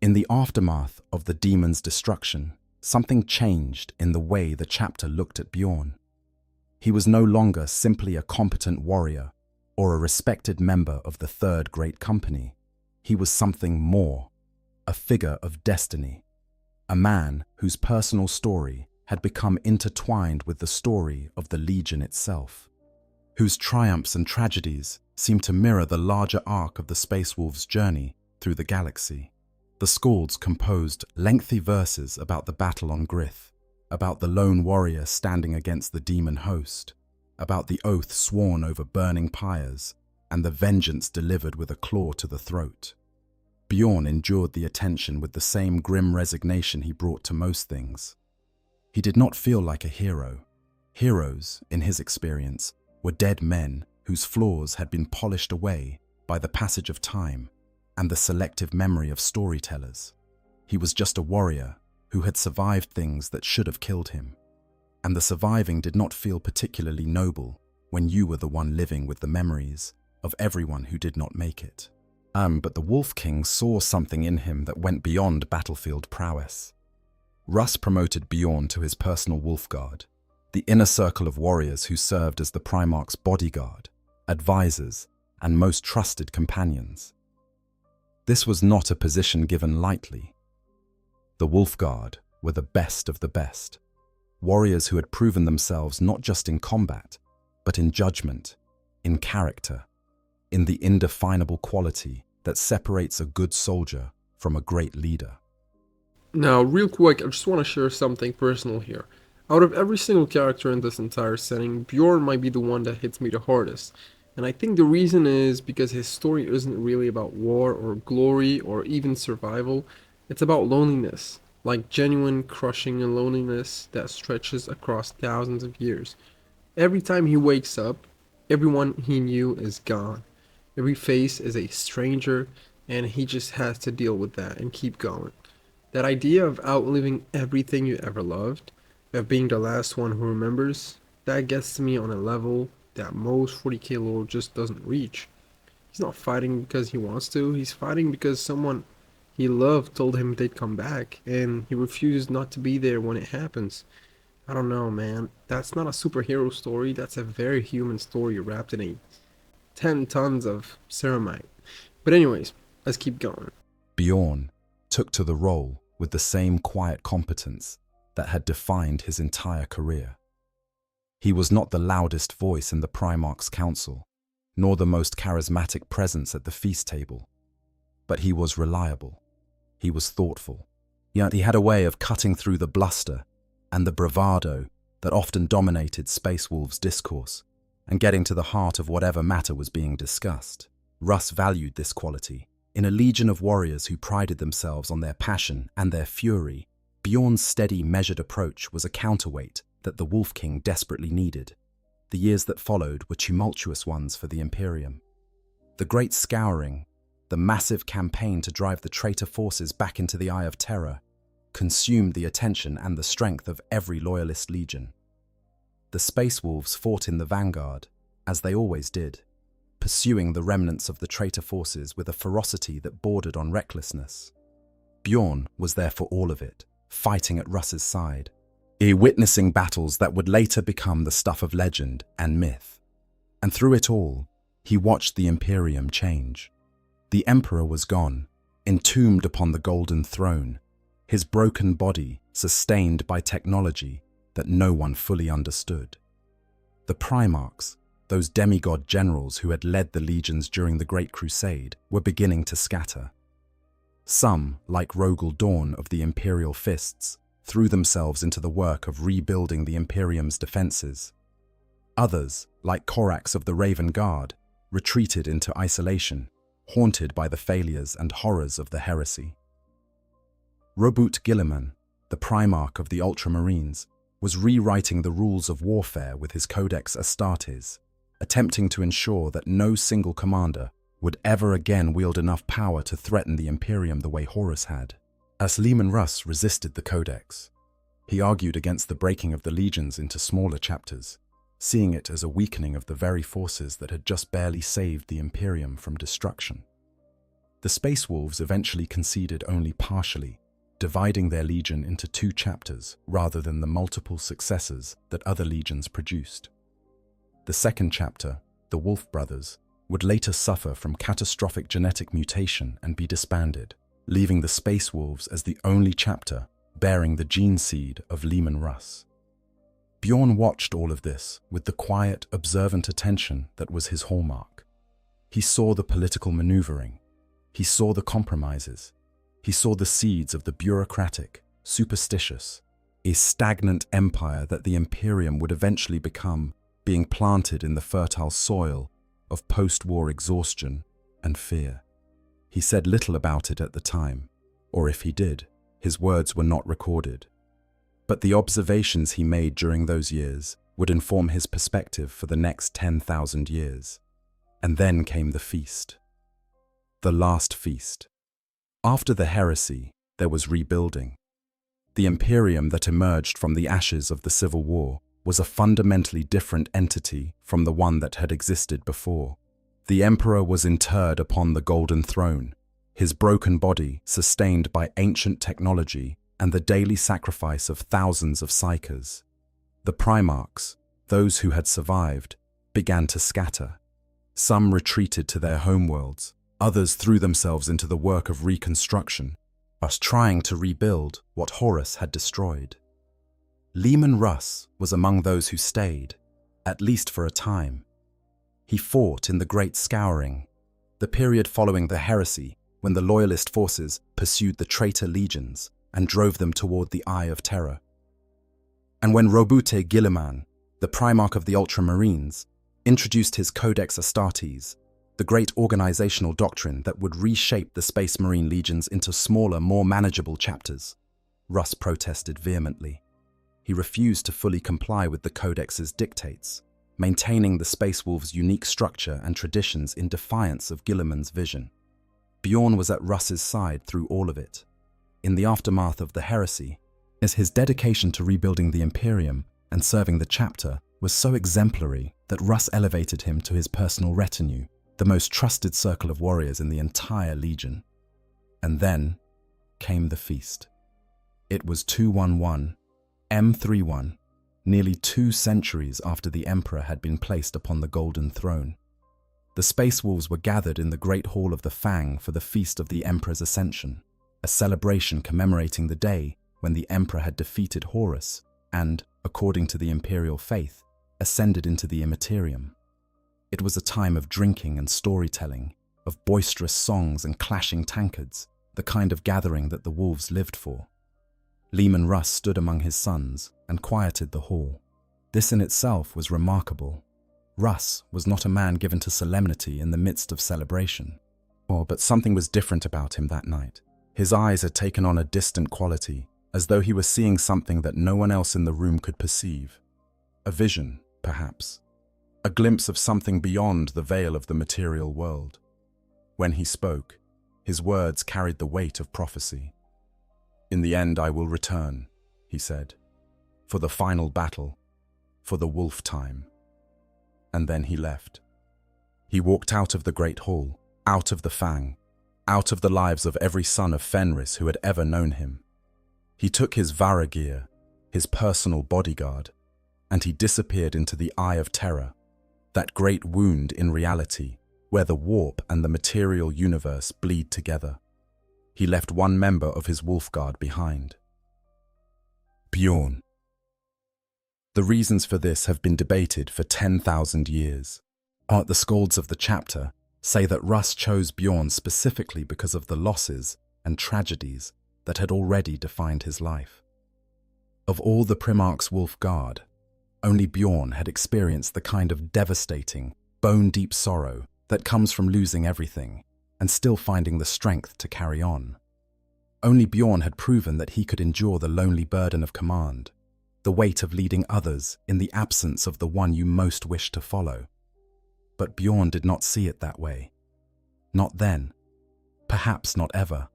In the aftermath of the demon's destruction, something changed in the way the chapter looked at Bjorn. He was no longer simply a competent warrior or a respected member of the Third Great Company. He was something more, a figure of destiny, a man whose personal story had become intertwined with the story of the Legion itself, whose triumphs and tragedies seemed to mirror the larger arc of the Space Wolves' journey through the galaxy. The Skalds composed lengthy verses about the battle on Grith, about the lone warrior standing against the demon host, about the oath sworn over burning pyres, and the vengeance delivered with a claw to the throat. Bjorn endured the attention with the same grim resignation he brought to most things. He did not feel like a hero. Heroes, in his experience, were dead men whose flaws had been polished away by the passage of time and the selective memory of storytellers. He was just a warrior who had survived things that should have killed him. And the surviving did not feel particularly noble when you were the one living with the memories of everyone who did not make it. But the Wolf King saw something in him that went beyond battlefield prowess. Russ promoted Bjorn to his personal Wolf Guard, the inner circle of warriors who served as the Primarch's bodyguard, advisors, and most trusted companions. This was not a position given lightly. The Wolf Guard were the best of the best, warriors who had proven themselves not just in combat, but in judgment, in character, in the indefinable quality that separates a good soldier from a great leader. Now, real quick, I just want to share something personal here. Out of every single character in this entire setting, Bjorn might be the one that hits me the hardest. And I think the reason is because his story isn't really about war or glory or even survival. It's about loneliness, like genuine crushing and loneliness that stretches across thousands of years. Every time he wakes up, everyone he knew is gone. Every face is a stranger, and he just has to deal with that and keep going. That idea of outliving everything you ever loved, of being the last one who remembers, that gets to me on a level that most 40k lore just doesn't reach. He's not fighting because he wants to, he's fighting because someone he loved told him they'd come back, and he refuses not to be there when it happens. I don't know, man. That's not a superhero story, that's a very human story wrapped in a 10 tons of ceramite. But anyways, let's keep going. Bjorn took to the role with the same quiet competence that had defined his entire career. He was not the loudest voice in the Primarch's council, nor the most charismatic presence at the feast table, but he was reliable. He was thoughtful. Yet he had a way of cutting through the bluster and the bravado that often dominated Space Wolves' discourse and getting to the heart of whatever matter was being discussed. Russ valued this quality. In a legion of warriors who prided themselves on their passion and their fury, Bjorn's steady, measured approach was a counterweight that the Wolf King desperately needed. The years that followed were tumultuous ones for the Imperium. The Great Scouring, the massive campaign to drive the traitor forces back into the Eye of Terror, consumed the attention and the strength of every loyalist legion. The Space Wolves fought in the vanguard, as they always did, pursuing the remnants of the traitor forces with a ferocity that bordered on recklessness. Bjorn was there for all of it, fighting at Russ's side, witnessing battles that would later become the stuff of legend and myth. And through it all, he watched the Imperium change. The Emperor was gone, entombed upon the golden throne, his broken body sustained by technology that no one fully understood. The Primarchs, those demigod generals who had led the legions during the Great Crusade, were beginning to scatter. Some, like Rogel Dawn of the Imperial Fists, threw themselves into the work of rebuilding the Imperium's defenses. Others, like Korax of the Raven Guard, retreated into isolation, haunted by the failures and horrors of the heresy. Robert Guilliman, the Primarch of the Ultramarines, was rewriting the rules of warfare with his Codex Astartes, attempting to ensure that no single commander would ever again wield enough power to threaten the Imperium the way Horus had. As Leman Russ resisted the Codex, he argued against the breaking of the legions into smaller chapters, seeing it as a weakening of the very forces that had just barely saved the Imperium from destruction. The Space Wolves eventually conceded only partially, dividing their legion into 2 chapters rather than the multiple successors that other legions produced. The second chapter, the Wolf Brothers, would later suffer from catastrophic genetic mutation and be disbanded, leaving the Space Wolves as the only chapter bearing the gene seed of Leman Russ. Bjorn watched all of this with the quiet, observant attention that was his hallmark. He saw the political maneuvering. He saw the compromises. He saw the seeds of the bureaucratic, superstitious, a stagnant empire that the Imperium would eventually become, being planted in the fertile soil of post-war exhaustion and fear. He said little about it at the time, or if he did, his words were not recorded. But the observations he made during those years would inform his perspective for the next 10,000 years. And then came the feast. The last feast. After the heresy, there was rebuilding. The Imperium that emerged from the ashes of the Civil War was a fundamentally different entity from the one that had existed before. The Emperor was interred upon the Golden Throne, his broken body sustained by ancient technology and the daily sacrifice of thousands of psychers. The Primarchs, those who had survived, began to scatter. Some retreated to their homeworlds, others threw themselves into the work of reconstruction, us trying to rebuild what Horus had destroyed. Leman Russ was among those who stayed, at least for a time. He fought in the Great Scouring, the period following the heresy when the loyalist forces pursued the traitor legions and drove them toward the Eye of Terror. And when Robute Guilliman, the Primarch of the Ultramarines, introduced his Codex Astartes, the great organizational doctrine that would reshape the Space Marine legions into smaller, more manageable chapters, Russ protested vehemently. He refused to fully comply with the Codex's dictates, maintaining the Space Wolves' unique structure and traditions in defiance of Guilliman's vision. Bjorn was at Russ's side through all of it. In the aftermath of the heresy, as his dedication to rebuilding the Imperium and serving the chapter was so exemplary that Russ elevated him to his personal retinue, the most trusted circle of warriors in the entire Legion. And then came the feast. It was 211 M31, nearly 2 centuries after the Emperor had been placed upon the Golden Throne. The Space Wolves were gathered in the Great Hall of the Fang for the Feast of the Emperor's Ascension, a celebration commemorating the day when the Emperor had defeated Horus and, according to the Imperial faith, ascended into the Imperium. It was a time of drinking and storytelling, of boisterous songs and clashing tankards, the kind of gathering that the wolves lived for. Leman Russ stood among his sons and quieted the hall. This in itself was remarkable. Russ was not a man given to solemnity in the midst of celebration. But something was different about him that night. His eyes had taken on a distant quality, as though he was seeing something that no one else in the room could perceive. A vision, perhaps. A glimpse of something beyond the veil of the material world. When he spoke, his words carried the weight of prophecy. "In the end I will return," he said, "for the final battle, for the wolf time." And then he left. He walked out of the Great Hall, out of the Fang, out of the lives of every son of Fenris who had ever known him. He took his Vara gear, his personal bodyguard, and he disappeared into the Eye of Terror, that great wound in reality, where the warp and the material universe bleed together. He left one member of his wolf guard behind. Bjorn. The reasons for this have been debated for 10,000 years. The skalds of the chapter say that Russ chose Bjorn specifically because of the losses and tragedies that had already defined his life. Of all the Primarch's wolf guard, only Bjorn had experienced the kind of devastating, bone-deep sorrow that comes from losing everything and still finding the strength to carry on. Only Bjorn had proven that he could endure the lonely burden of command, the weight of leading others in the absence of the one you most wish to follow. But Bjorn did not see it that way. Not then. Perhaps not ever.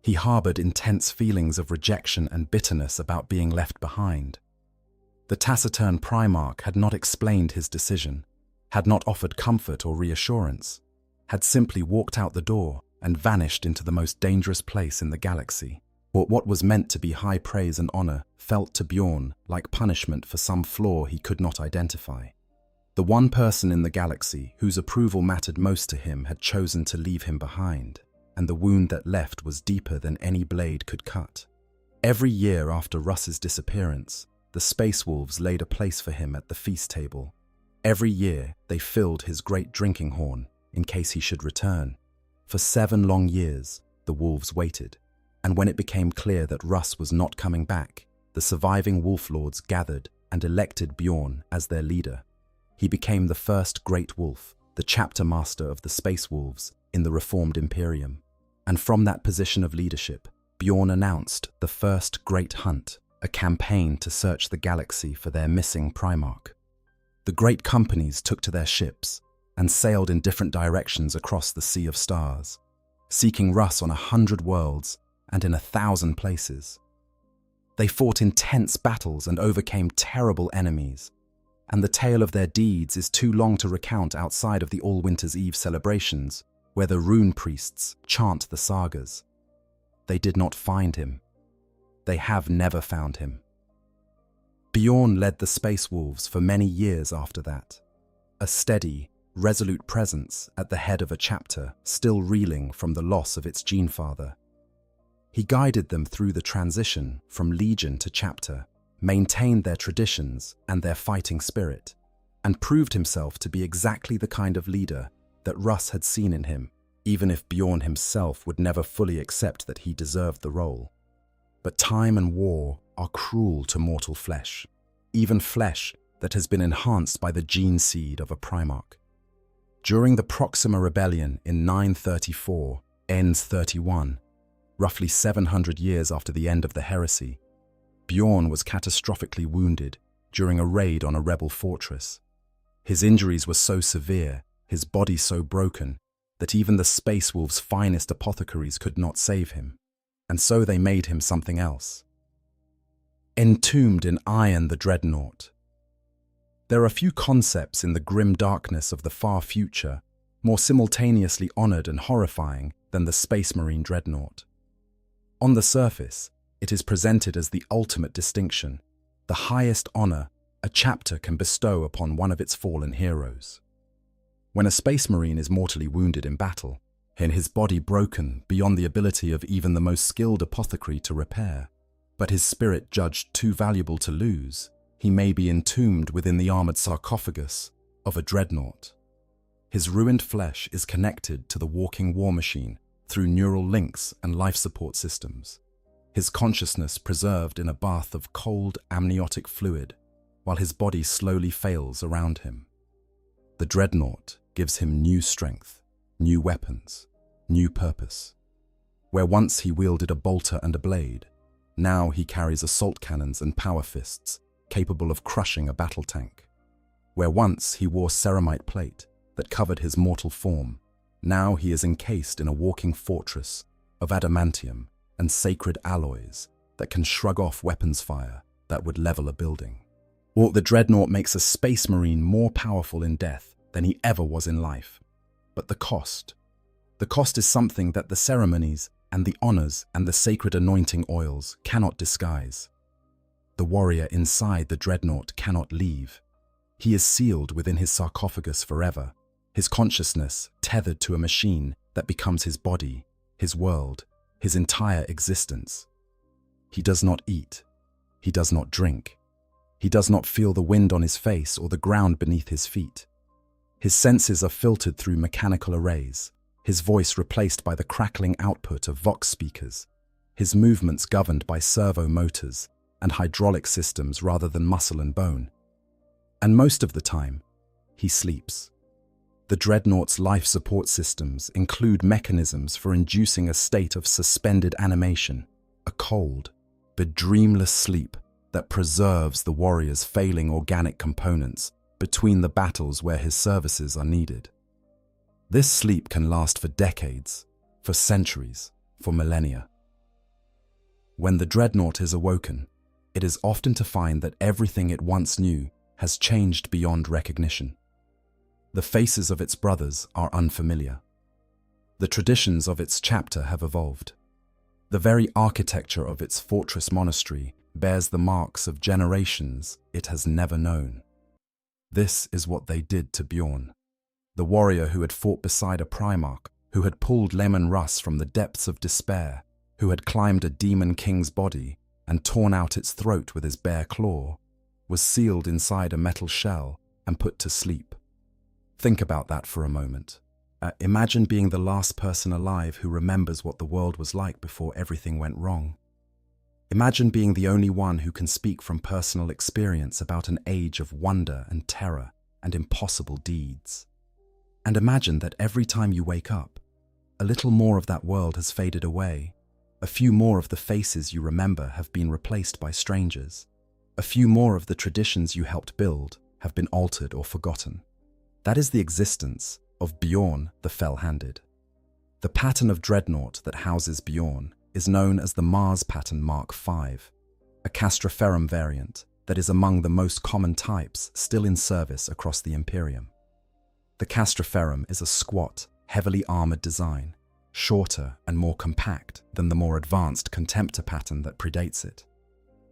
He harbored intense feelings of rejection and bitterness about being left behind. The taciturn Primarch had not explained his decision, had not offered comfort or reassurance, had simply walked out the door and vanished into the most dangerous place in the galaxy. Or what was meant to be high praise and honor felt to Bjorn like punishment for some flaw he could not identify. The one person in the galaxy whose approval mattered most to him had chosen to leave him behind, and the wound that left was deeper than any blade could cut. Every year after Russ's disappearance, the Space Wolves laid a place for him at the feast table. Every year they filled his great drinking horn in case he should return. For 7 long years, the wolves waited, and when it became clear that Russ was not coming back, the surviving wolf lords gathered and elected Bjorn as their leader. He became the first great wolf, the chapter master of the Space Wolves in the reformed Imperium. And from that position of leadership, Bjorn announced the first great hunt, a campaign to search the galaxy for their missing Primarch. The great companies took to their ships and sailed in different directions across the Sea of Stars, seeking Russ on 100 worlds and in 1,000 places. They fought intense battles and overcame terrible enemies, and the tale of their deeds is too long to recount outside of the All Winter's Eve celebrations, where the rune priests chant the sagas. They did not find him. They have never found him. Bjorn led the Space Wolves for many years after that, a steady, resolute presence at the head of a chapter still reeling from the loss of its Genefather. He guided them through the transition from Legion to chapter, maintained their traditions and their fighting spirit, and proved himself to be exactly the kind of leader that Russ had seen in him, even if Bjorn himself would never fully accept that he deserved the role. But time and war are cruel to mortal flesh, even flesh that has been enhanced by the gene seed of a Primarch. During the Proxima Rebellion in 934, Ens 31, roughly 700 years after the end of the heresy, Bjorn was catastrophically wounded during a raid on a rebel fortress. His injuries were so severe, his body so broken, that even the Space Wolves' finest apothecaries could not save him, and so they made him something else. Entombed in iron, the Dreadnought. There are few concepts in the grim darkness of the far future more simultaneously honored and horrifying than the Space Marine Dreadnought. On the surface, it is presented as the ultimate distinction, the highest honor a chapter can bestow upon one of its fallen heroes. When a Space Marine is mortally wounded in battle, and his body broken beyond the ability of even the most skilled apothecary to repair, but his spirit judged too valuable to lose, he may be entombed within the armored sarcophagus of a Dreadnought. His ruined flesh is connected to the walking war machine through neural links and life support systems, his consciousness preserved in a bath of cold amniotic fluid, while his body slowly fails around him. The Dreadnought gives him new strength, new weapons, new purpose. Where once he wielded a bolter and a blade, now he carries assault cannons and power fists capable of crushing a battle tank. Where once he wore ceramite plate that covered his mortal form, now he is encased in a walking fortress of adamantium and sacred alloys that can shrug off weapons fire that would level a building. Or the Dreadnought makes a Space Marine more powerful in death than he ever was in life. But the cost is something that the ceremonies and the honors and the sacred anointing oils cannot disguise. The warrior inside the Dreadnought cannot leave. He is sealed within his sarcophagus forever, his consciousness tethered to a machine that becomes his body, his world, his entire existence. He does not eat. He does not drink. He does not feel the wind on his face or the ground beneath his feet. His senses are filtered through mechanical arrays, his voice replaced by the crackling output of vox speakers, his movements governed by servo motors and hydraulic systems rather than muscle and bone. And most of the time, he sleeps. The Dreadnought's life support systems include mechanisms for inducing a state of suspended animation, a cold, but dreamless sleep that preserves the warrior's failing organic components between the battles where his services are needed. This sleep can last for decades, for centuries, for millennia. When the Dreadnought is awoken, it is often to find that everything it once knew has changed beyond recognition. The faces of its brothers are unfamiliar. The traditions of its chapter have evolved. The very architecture of its fortress monastery bears the marks of generations it has never known. This is what they did to Bjorn, the warrior who had fought beside a Primarch, who had pulled Lemon Russ from the depths of despair, who had climbed a demon king's body and torn out its throat with his bare claw, was sealed inside a metal shell and put to sleep. Think about that for a moment. Imagine being the last person alive who remembers what the world was like before everything went wrong. Imagine being the only one who can speak from personal experience about an age of wonder and terror and impossible deeds. And imagine that every time you wake up, a little more of that world has faded away. A few more of the faces you remember have been replaced by strangers. A few more of the traditions you helped build have been altered or forgotten. That is the existence of Bjorn the Fell-Handed. The pattern of Dreadnought that houses Bjorn is known as the Mars Pattern Mark V, a Castroferum variant that is among the most common types still in service across the Imperium. The Castroferum is a squat, heavily armored design, shorter and more compact than the more advanced Contemptor pattern that predates it.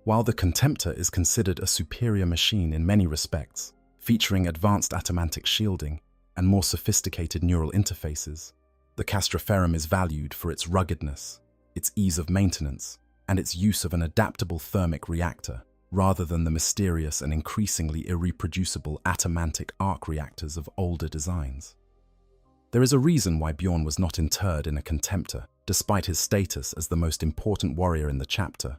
While the Contemptor is considered a superior machine in many respects, featuring advanced atomantic shielding and more sophisticated neural interfaces, the Castroferum is valued for its ruggedness, its ease of maintenance, and its use of an adaptable thermic reactor, rather than the mysterious and increasingly irreproducible atomantic arc reactors of older designs. There is a reason why Bjorn was not interred in a Contemptor, despite his status as the most important warrior in the chapter.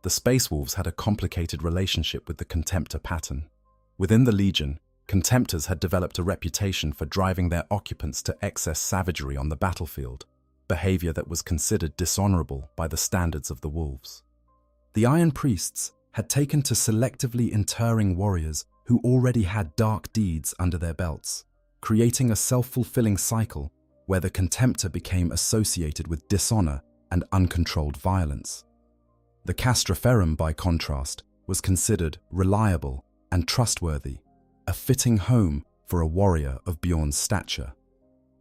The Space Wolves had a complicated relationship with the Contemptor pattern. Within the Legion, Contemptors had developed a reputation for driving their occupants to excess savagery on the battlefield, behavior that was considered dishonorable by the standards of the Wolves. The Iron Priests had taken to selectively interring warriors who already had dark deeds under their belts, creating a self-fulfilling cycle where the Contemptor became associated with dishonor and uncontrolled violence. The Castraferum, by contrast, was considered reliable and trustworthy, a fitting home for a warrior of Bjorn's stature.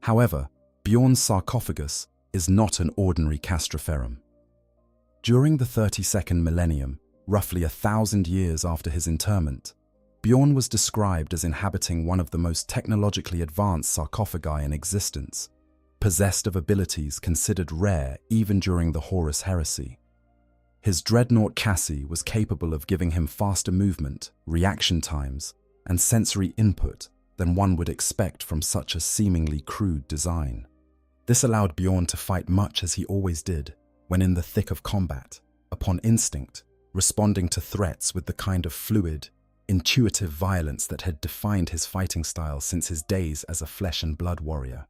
However, Bjorn's sarcophagus is not an ordinary Castraferum. During the 32nd millennium, roughly 1,000 years after his interment, Bjorn was described as inhabiting one of the most technologically advanced sarcophagi in existence, possessed of abilities considered rare even during the Horus heresy. His Dreadnought chassis was capable of giving him faster movement, reaction times, and sensory input than one would expect from such a seemingly crude design. This allowed Bjorn to fight much as he always did, when in the thick of combat, upon instinct, responding to threats with the kind of fluid, intuitive violence that had defined his fighting style since his days as a flesh and blood warrior.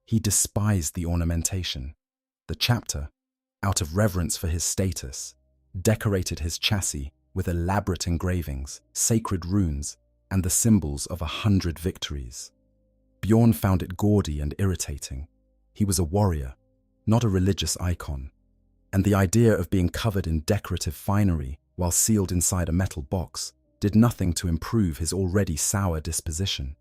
He despised the ornamentation. The chapter, out of reverence for his status, decorated his chassis with elaborate engravings, sacred runes, and the symbols of 100 victories. Bjorn found it gaudy and irritating. He was a warrior, not a religious icon, and the idea of being covered in decorative finery while sealed inside a metal box did nothing to improve his already sour disposition.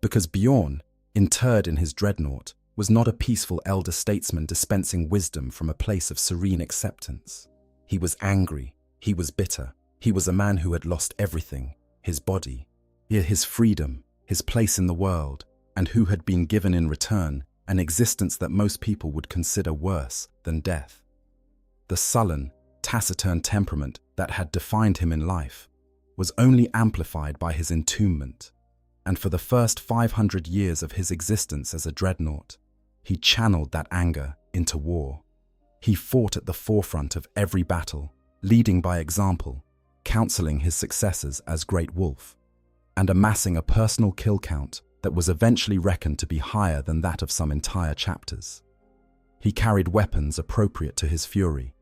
Because Bjorn, interred in his dreadnought, was not a peaceful elder statesman dispensing wisdom from a place of serene acceptance. He was angry, he was bitter, he was a man who had lost everything, his body, his freedom, his place in the world, and who had been given in return an existence that most people would consider worse than death. The sullen, taciturn temperament that had defined him in life was only amplified by his entombment, and for the first 500 years of his existence as a dreadnought, he channeled that anger into war. He fought at the forefront of every battle, leading by example, counseling his successors as Great Wolf, and amassing a personal kill count that was eventually reckoned to be higher than that of some entire chapters. He carried weapons appropriate to his fury,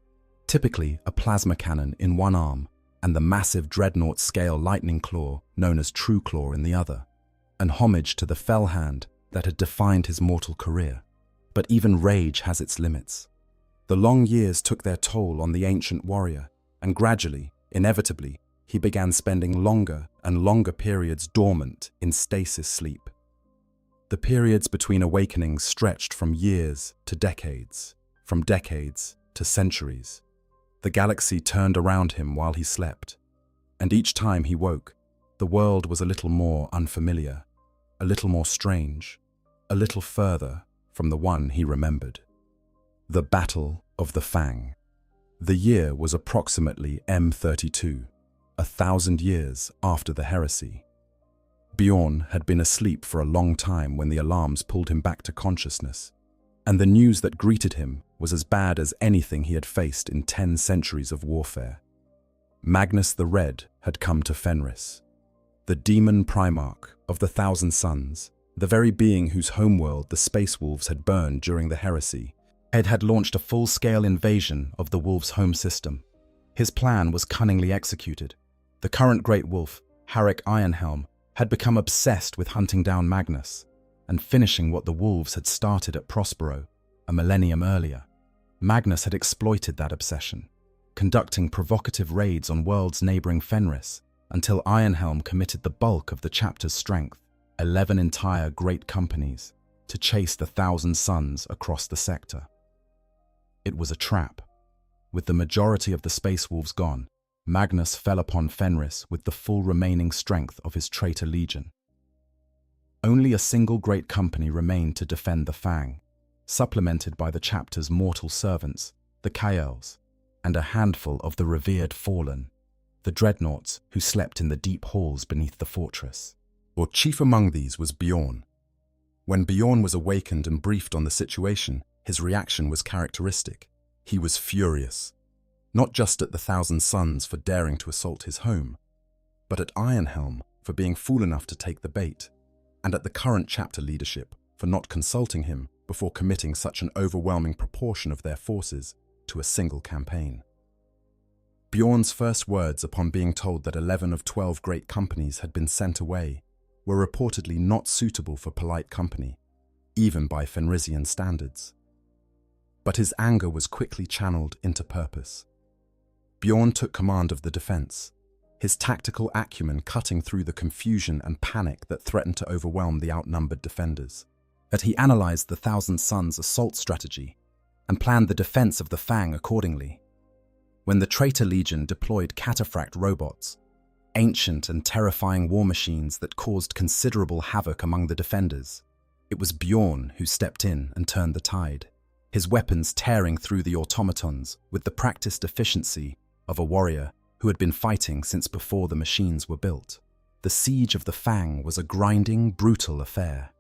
typically a plasma cannon in one arm and the massive dreadnought-scale lightning claw known as True Claw in the other, an homage to the fell hand that had defined his mortal career. But even rage has its limits. The long years took their toll on the ancient warrior, and gradually, inevitably, he began spending longer and longer periods dormant in stasis sleep. The periods between awakenings stretched from years to decades, from decades to centuries. The galaxy turned around him while he slept, and each time he woke, the world was a little more unfamiliar, a little more strange, a little further from the one he remembered. The Battle of the Fang. The year was approximately M32, 1,000 years after the heresy. Bjorn had been asleep for a long time when the alarms pulled him back to consciousness, and the news that greeted him was as bad as anything he had faced in 10 centuries of warfare. Magnus the Red had come to Fenris. The demon primarch of the Thousand Suns, the very being whose homeworld the Space Wolves had burned during the heresy, had launched a full-scale invasion of the Wolves' home system. His plan was cunningly executed. The current Great Wolf, Harrick Ironhelm, had become obsessed with hunting down Magnus and finishing what the Wolves had started at Prospero, a millennium earlier. Magnus had exploited that obsession, conducting provocative raids on worlds neighboring Fenris until Ironhelm committed the bulk of the chapter's strength, 11 entire great companies, to chase the Thousand Suns across the sector. It was a trap. With the majority of the Space Wolves gone, Magnus fell upon Fenris with the full remaining strength of his traitor legion. Only a single great company remained to defend the Fang, supplemented by the chapter's mortal servants, the Kaels, and a handful of the revered fallen, the dreadnoughts who slept in the deep halls beneath the fortress. Or chief among these was Bjorn. When Bjorn was awakened and briefed on the situation, his reaction was characteristic. He was furious, not just at the Thousand Suns for daring to assault his home, but at Ironhelm for being fool enough to take the bait, and at the current chapter leadership for not consulting him before committing such an overwhelming proportion of their forces to a single campaign. Bjorn's first words upon being told that 11 of 12 great companies had been sent away were reportedly not suitable for polite company, even by Fenrisian standards. But his anger was quickly channeled into purpose. Bjorn took command of the defense, his tactical acumen cutting through the confusion and panic that threatened to overwhelm the outnumbered defenders. But he analyzed the Thousand Suns' assault strategy and planned the defense of the Fang accordingly. When the Traitor Legion deployed cataphract robots, ancient and terrifying war machines that caused considerable havoc among the defenders, it was Bjorn who stepped in and turned the tide, his weapons tearing through the automatons with the practiced efficiency of a warrior who had been fighting since before the machines were built. The siege of the Fang was a grinding, brutal affair.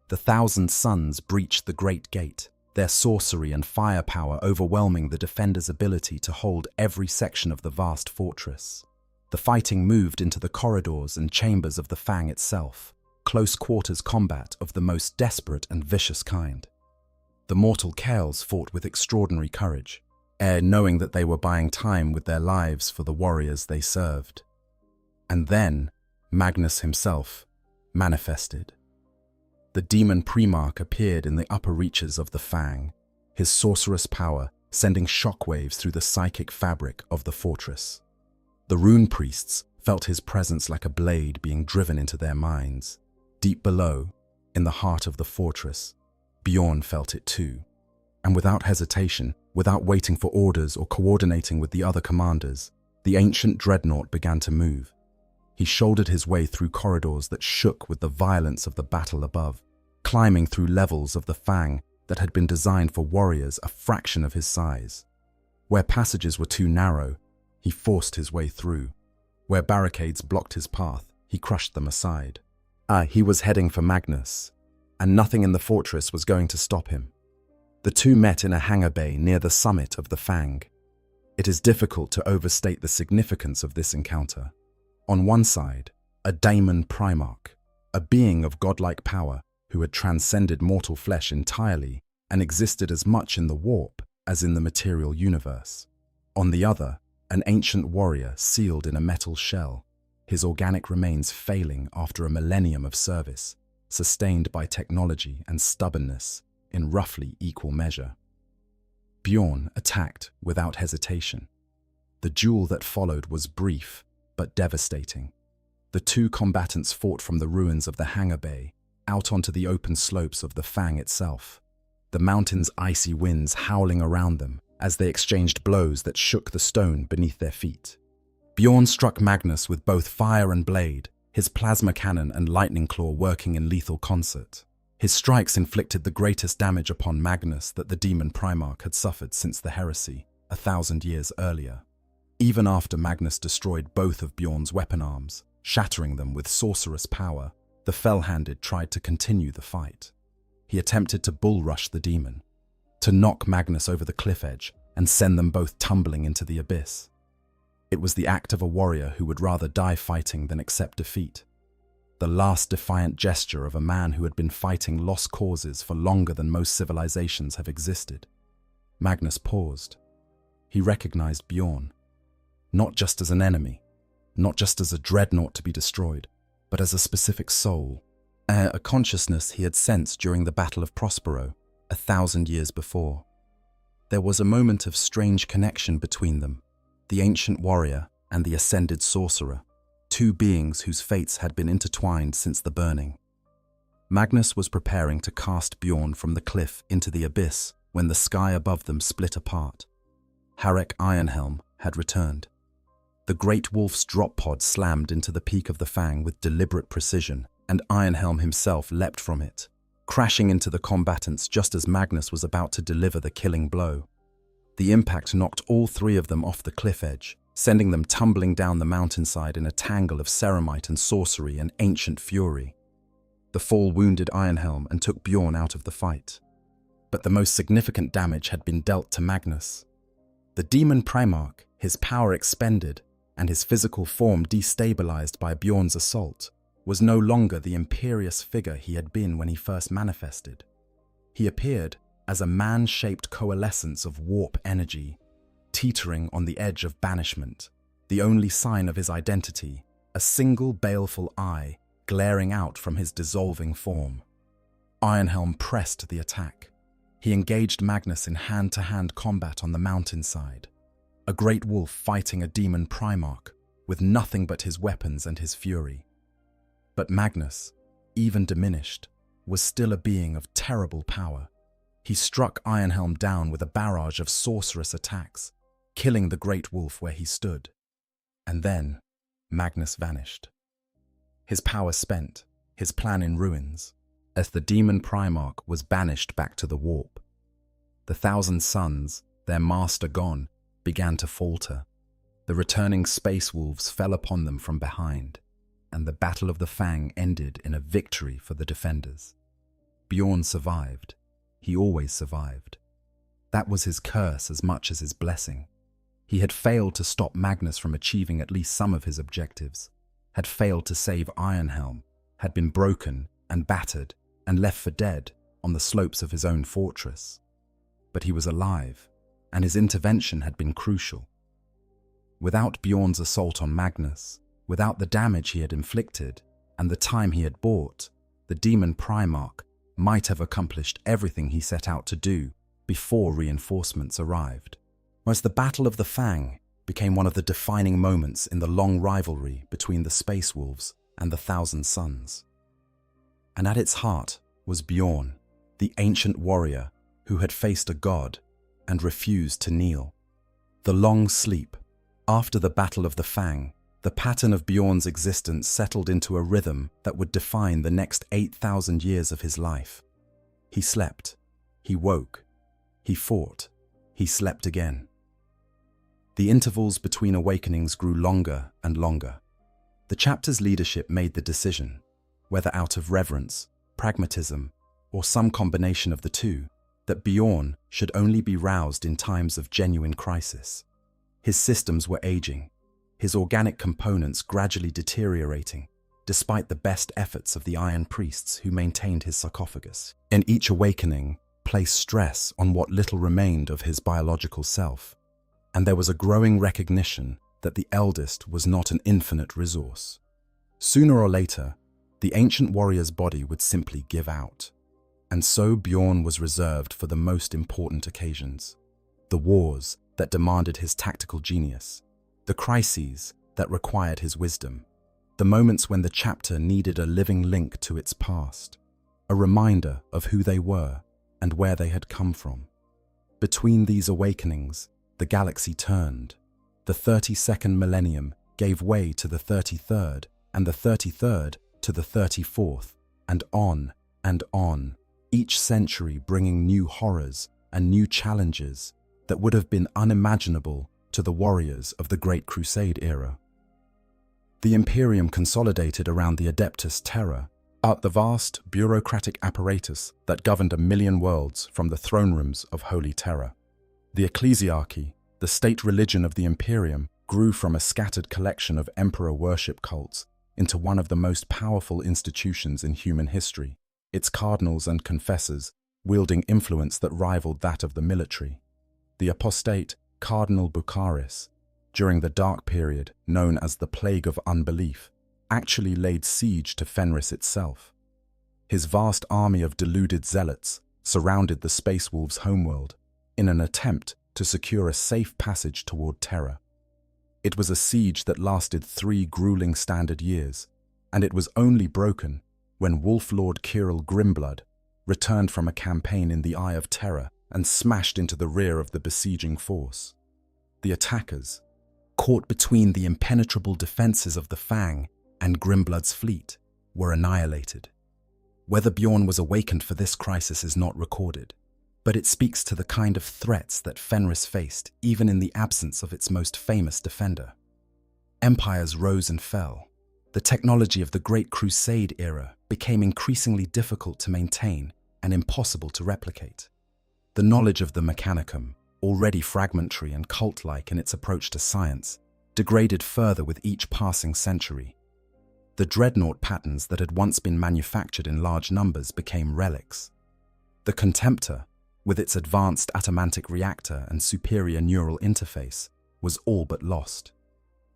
The Thousand Suns breached the Great Gate, their sorcery and firepower overwhelming the defenders' ability to hold every section of the vast fortress. The fighting moved into the corridors and chambers of the Fang itself, close quarters combat of the most desperate and vicious kind. The mortal Kaels fought with extraordinary courage, knowing that they were buying time with their lives for the warriors they served. And then Magnus himself manifested. The demon Primarch appeared in the upper reaches of the Fang, his sorcerous power sending shockwaves through the psychic fabric of the fortress. The rune priests felt his presence like a blade being driven into their minds. Deep below, in the heart of the fortress, Bjorn felt it too. And without hesitation, without waiting for orders or coordinating with the other commanders, the ancient Dreadnought began to move. He shouldered his way through corridors that shook with the violence of the battle above, climbing through levels of the Fang that had been designed for warriors a fraction of his size. Where passages were too narrow, he forced his way through. Where barricades blocked his path, he crushed them aside. He was heading for Magnus, and nothing in the fortress was going to stop him. The two met in a hangar bay near the summit of the Fang. It is difficult to overstate the significance of this encounter. On one side, a daemon Primarch, a being of godlike power who had transcended mortal flesh entirely and existed as much in the warp as in the material universe. On the other, an ancient warrior sealed in a metal shell, his organic remains failing after a millennium of service, sustained by technology and stubbornness in roughly equal measure. Bjorn attacked without hesitation. The duel that followed was brief but devastating. The two combatants fought from the ruins of the hangar bay out onto the open slopes of the Fang itself, the mountain's icy winds howling around them as they exchanged blows that shook the stone beneath their feet. Bjorn struck Magnus with both fire and blade, his plasma cannon and lightning claw working in lethal concert. His strikes inflicted the greatest damage upon Magnus that the demon Primarch had suffered since the heresy, 1,000 years earlier. Even after Magnus destroyed both of Bjorn's weapon arms, shattering them with sorcerous power, the fell-handed tried to continue the fight. He attempted to bull-rush the demon, to knock Magnus over the cliff edge and send them both tumbling into the abyss. It was the act of a warrior who would rather die fighting than accept defeat. The last defiant gesture of a man who had been fighting lost causes for longer than most civilizations have existed. Magnus paused. He recognized Bjorn, not just as an enemy, not just as a dreadnought to be destroyed, but as a specific soul, a consciousness he had sensed during the Battle of Prospero, 1,000 years before. There was a moment of strange connection between them, the ancient warrior and the ascended sorcerer, two beings whose fates had been intertwined since the burning. Magnus was preparing to cast Bjorn from the cliff into the abyss when the sky above them split apart. Harek Ironhelm had returned. The great wolf's drop pod slammed into the peak of the Fang with deliberate precision, and Ironhelm himself leapt from it, crashing into the combatants just as Magnus was about to deliver the killing blow. The impact knocked all three of them off the cliff edge, sending them tumbling down the mountainside in a tangle of ceramite and sorcery and ancient fury. The fall wounded Ironhelm and took Bjorn out of the fight. But the most significant damage had been dealt to Magnus. The demon Primarch, his power expended, and his physical form destabilized by Bjorn's assault, was no longer the imperious figure he had been when he first manifested. He appeared as a man-shaped coalescence of warp energy, teetering on the edge of banishment, the only sign of his identity, a single baleful eye glaring out from his dissolving form. Ironhelm pressed the attack. He engaged Magnus in hand-to-hand combat on the mountainside. a great wolf fighting a demon Primarch with nothing but his weapons and his fury. But Magnus, even diminished, was still a being of terrible power. He struck Ironhelm down with a barrage of sorcerous attacks, killing the great wolf where he stood. And then, Magnus vanished. His power spent, his plan in ruins, as the demon Primarch was banished back to the warp. The Thousand Suns, their master gone, began to falter. The returning space wolves fell upon them from behind, and the Battle of the Fang ended in a victory for the defenders. Bjorn survived. He always survived. That was his curse as much as his blessing. He had failed to stop Magnus from achieving at least some of his objectives, had failed to save Ironhelm, had been broken and battered and left for dead on the slopes of his own fortress. But he was alive, and his intervention had been crucial. Without Bjorn's assault on Magnus, without the damage he had inflicted and the time he had bought, the demon Primarch might have accomplished everything he set out to do before reinforcements arrived. Whereas the Battle of the Fang became one of the defining moments in the long rivalry between the Space Wolves and the Thousand Suns. And at its heart was Bjorn, the ancient warrior who had faced a god and refused to kneel. The long sleep. After the Battle of the Fang, the pattern of Bjorn's existence settled into a rhythm that would define the next 8,000 years of his life. He slept. He woke. He fought. He slept again. The intervals between awakenings grew longer and longer. The chapter's leadership made the decision, whether out of reverence, pragmatism, or some combination of the two, that Bjorn should only be roused in times of genuine crisis. His systems were aging, his organic components gradually deteriorating, despite the best efforts of the Iron Priests who maintained his sarcophagus. In each awakening, placed stress on what little remained of his biological self, and there was a growing recognition that the eldest was not an infinite resource. Sooner or later, the ancient warrior's body would simply give out, and so Bjorn was reserved for the most important occasions, the wars that demanded his tactical genius, the crises that required his wisdom, the moments when the chapter needed a living link to its past, a reminder of who they were and where they had come from. Between these awakenings, the galaxy turned. The 32nd millennium gave way to the 33rd, and the 33rd to the 34th, and on, each century bringing new horrors and new challenges that would have been unimaginable to the warriors of the Great Crusade era. The Imperium consolidated around the Adeptus Terra, the vast bureaucratic apparatus that governed 1,000,000 worlds from the throne rooms of Holy Terra. The ecclesiarchy, the state religion of the Imperium, grew from a scattered collection of emperor worship cults into one of the most powerful institutions in human history, its cardinals and confessors wielding influence that rivaled that of the military. The apostate Cardinal Bucharis, during the dark period known as the Plague of Unbelief, actually laid siege to Fenris itself. His vast army of deluded zealots surrounded the Space Wolves' homeworld in an attempt to secure a safe passage toward Terra. It was a siege that lasted 3 grueling standard years, and it was only broken when Wolf Lord Kirill Grimblood returned from a campaign in the Eye of Terror and smashed into the rear of the besieging force. The attackers, caught between the impenetrable defenses of the Fang and Grimblood's fleet, were annihilated. Whether Bjorn was awakened for this crisis is not recorded, but it speaks to the kind of threats that Fenris faced even in the absence of its most famous defender. Empires rose and fell. The technology of the Great Crusade era became increasingly difficult to maintain and impossible to replicate. The knowledge of the Mechanicum, already fragmentary and cult-like in its approach to science, degraded further with each passing century. The Dreadnought patterns that had once been manufactured in large numbers became relics. The Contemptor, with its advanced atomantic reactor and superior neural interface, was all but lost.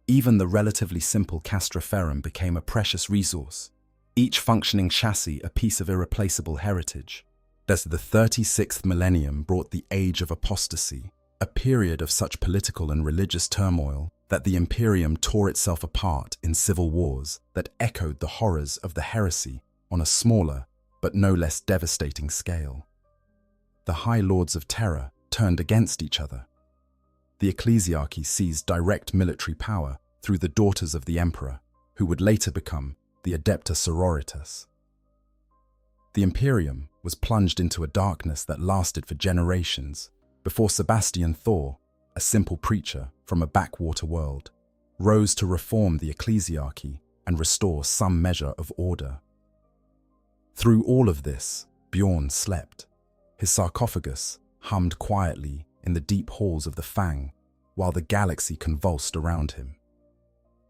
Even the relatively simple Castroferrum became a precious resource, each functioning chassis a piece of irreplaceable heritage. As the 36th millennium brought the age of apostasy, a period of such political and religious turmoil that the Imperium tore itself apart in civil wars that echoed the horrors of the heresy on a smaller but no less devastating scale. The High Lords of Terror turned against each other. The ecclesiarchy seized direct military power through the daughters of the emperor, who would later become the Adepta Sororitas. The Imperium was plunged into a darkness that lasted for generations before Sebastian Thor, a simple preacher from a backwater world, rose to reform the ecclesiarchy and restore some measure of order. Through all of this, Bjorn slept. His sarcophagus hummed quietly in the deep halls of the Fang, while the galaxy convulsed around him.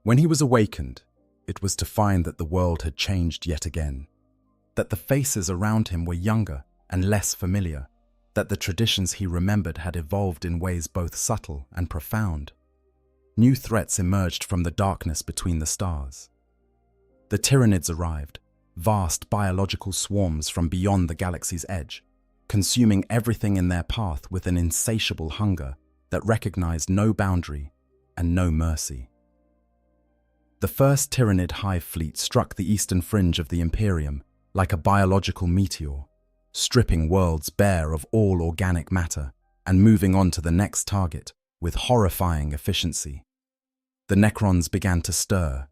When he was awakened, it was to find that the world had changed yet again, that the faces around him were younger and less familiar, that the traditions he remembered had evolved in ways both subtle and profound. New threats emerged from the darkness between the stars. The Tyranids arrived, vast biological swarms from beyond the galaxy's edge, consuming everything in their path with an insatiable hunger that recognized no boundary and no mercy. The first Tyranid hive fleet struck the eastern fringe of the Imperium like a biological meteor, stripping worlds bare of all organic matter and moving on to the next target with horrifying efficiency. The Necrons began to stir,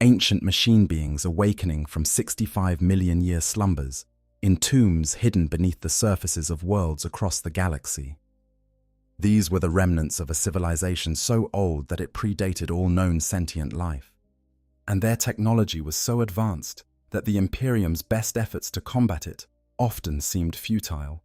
ancient machine beings awakening from 65 million year slumbers in tombs hidden beneath the surfaces of worlds across the galaxy. These were the remnants of a civilization so old that it predated all known sentient life, and their technology was so advanced that the Imperium's best efforts to combat it often seemed futile.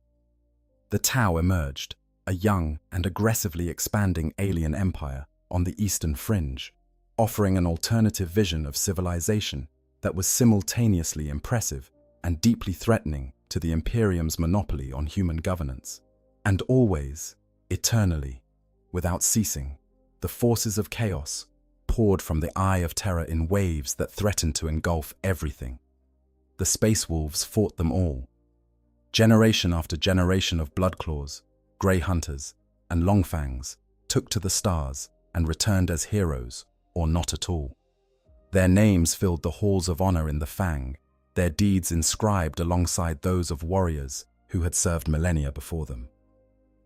The Tau emerged, a young and aggressively expanding alien empire on the eastern fringe, offering an alternative vision of civilization that was simultaneously impressive and deeply threatening to the Imperium's monopoly on human governance. And always, eternally, without ceasing, the forces of chaos poured from the Eye of Terror in waves that threatened to engulf everything. The Space Wolves fought them all. Generation after generation of Bloodclaws, Grey Hunters, and Longfangs took to the stars and returned as heroes, or not at all. Their names filled the halls of honor in the Fang, their deeds inscribed alongside those of warriors who had served millennia before them.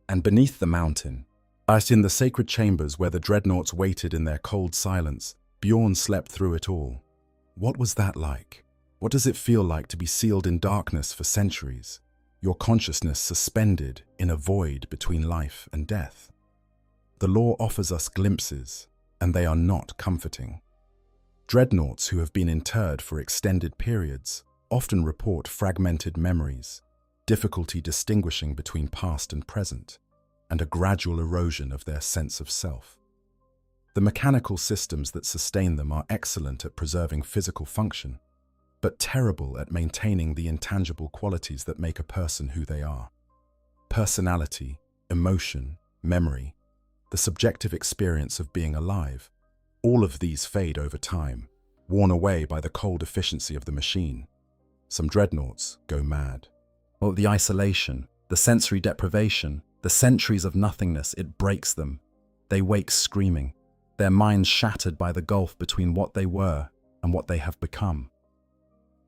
And beneath the mountain, as in the sacred chambers where the Dreadnoughts waited in their cold silence, Bjorn slept through it all. What was that like? What does it feel like to be sealed in darkness for centuries, your consciousness suspended in a void between life and death? The lore offers us glimpses, and they are not comforting. Dreadnoughts who have been interred for extended periods often report fragmented memories, difficulty distinguishing between past and present, and a gradual erosion of their sense of self. The mechanical systems that sustain them are excellent at preserving physical function, but terrible at maintaining the intangible qualities that make a person who they are. Personality, emotion, memory, the subjective experience of being alive, all of these fade over time, worn away by the cold efficiency of the machine. Some Dreadnoughts go mad. Well, the isolation, the sensory deprivation, the centuries of nothingness, it breaks them. They wake screaming, their minds shattered by the gulf between what they were and what they have become.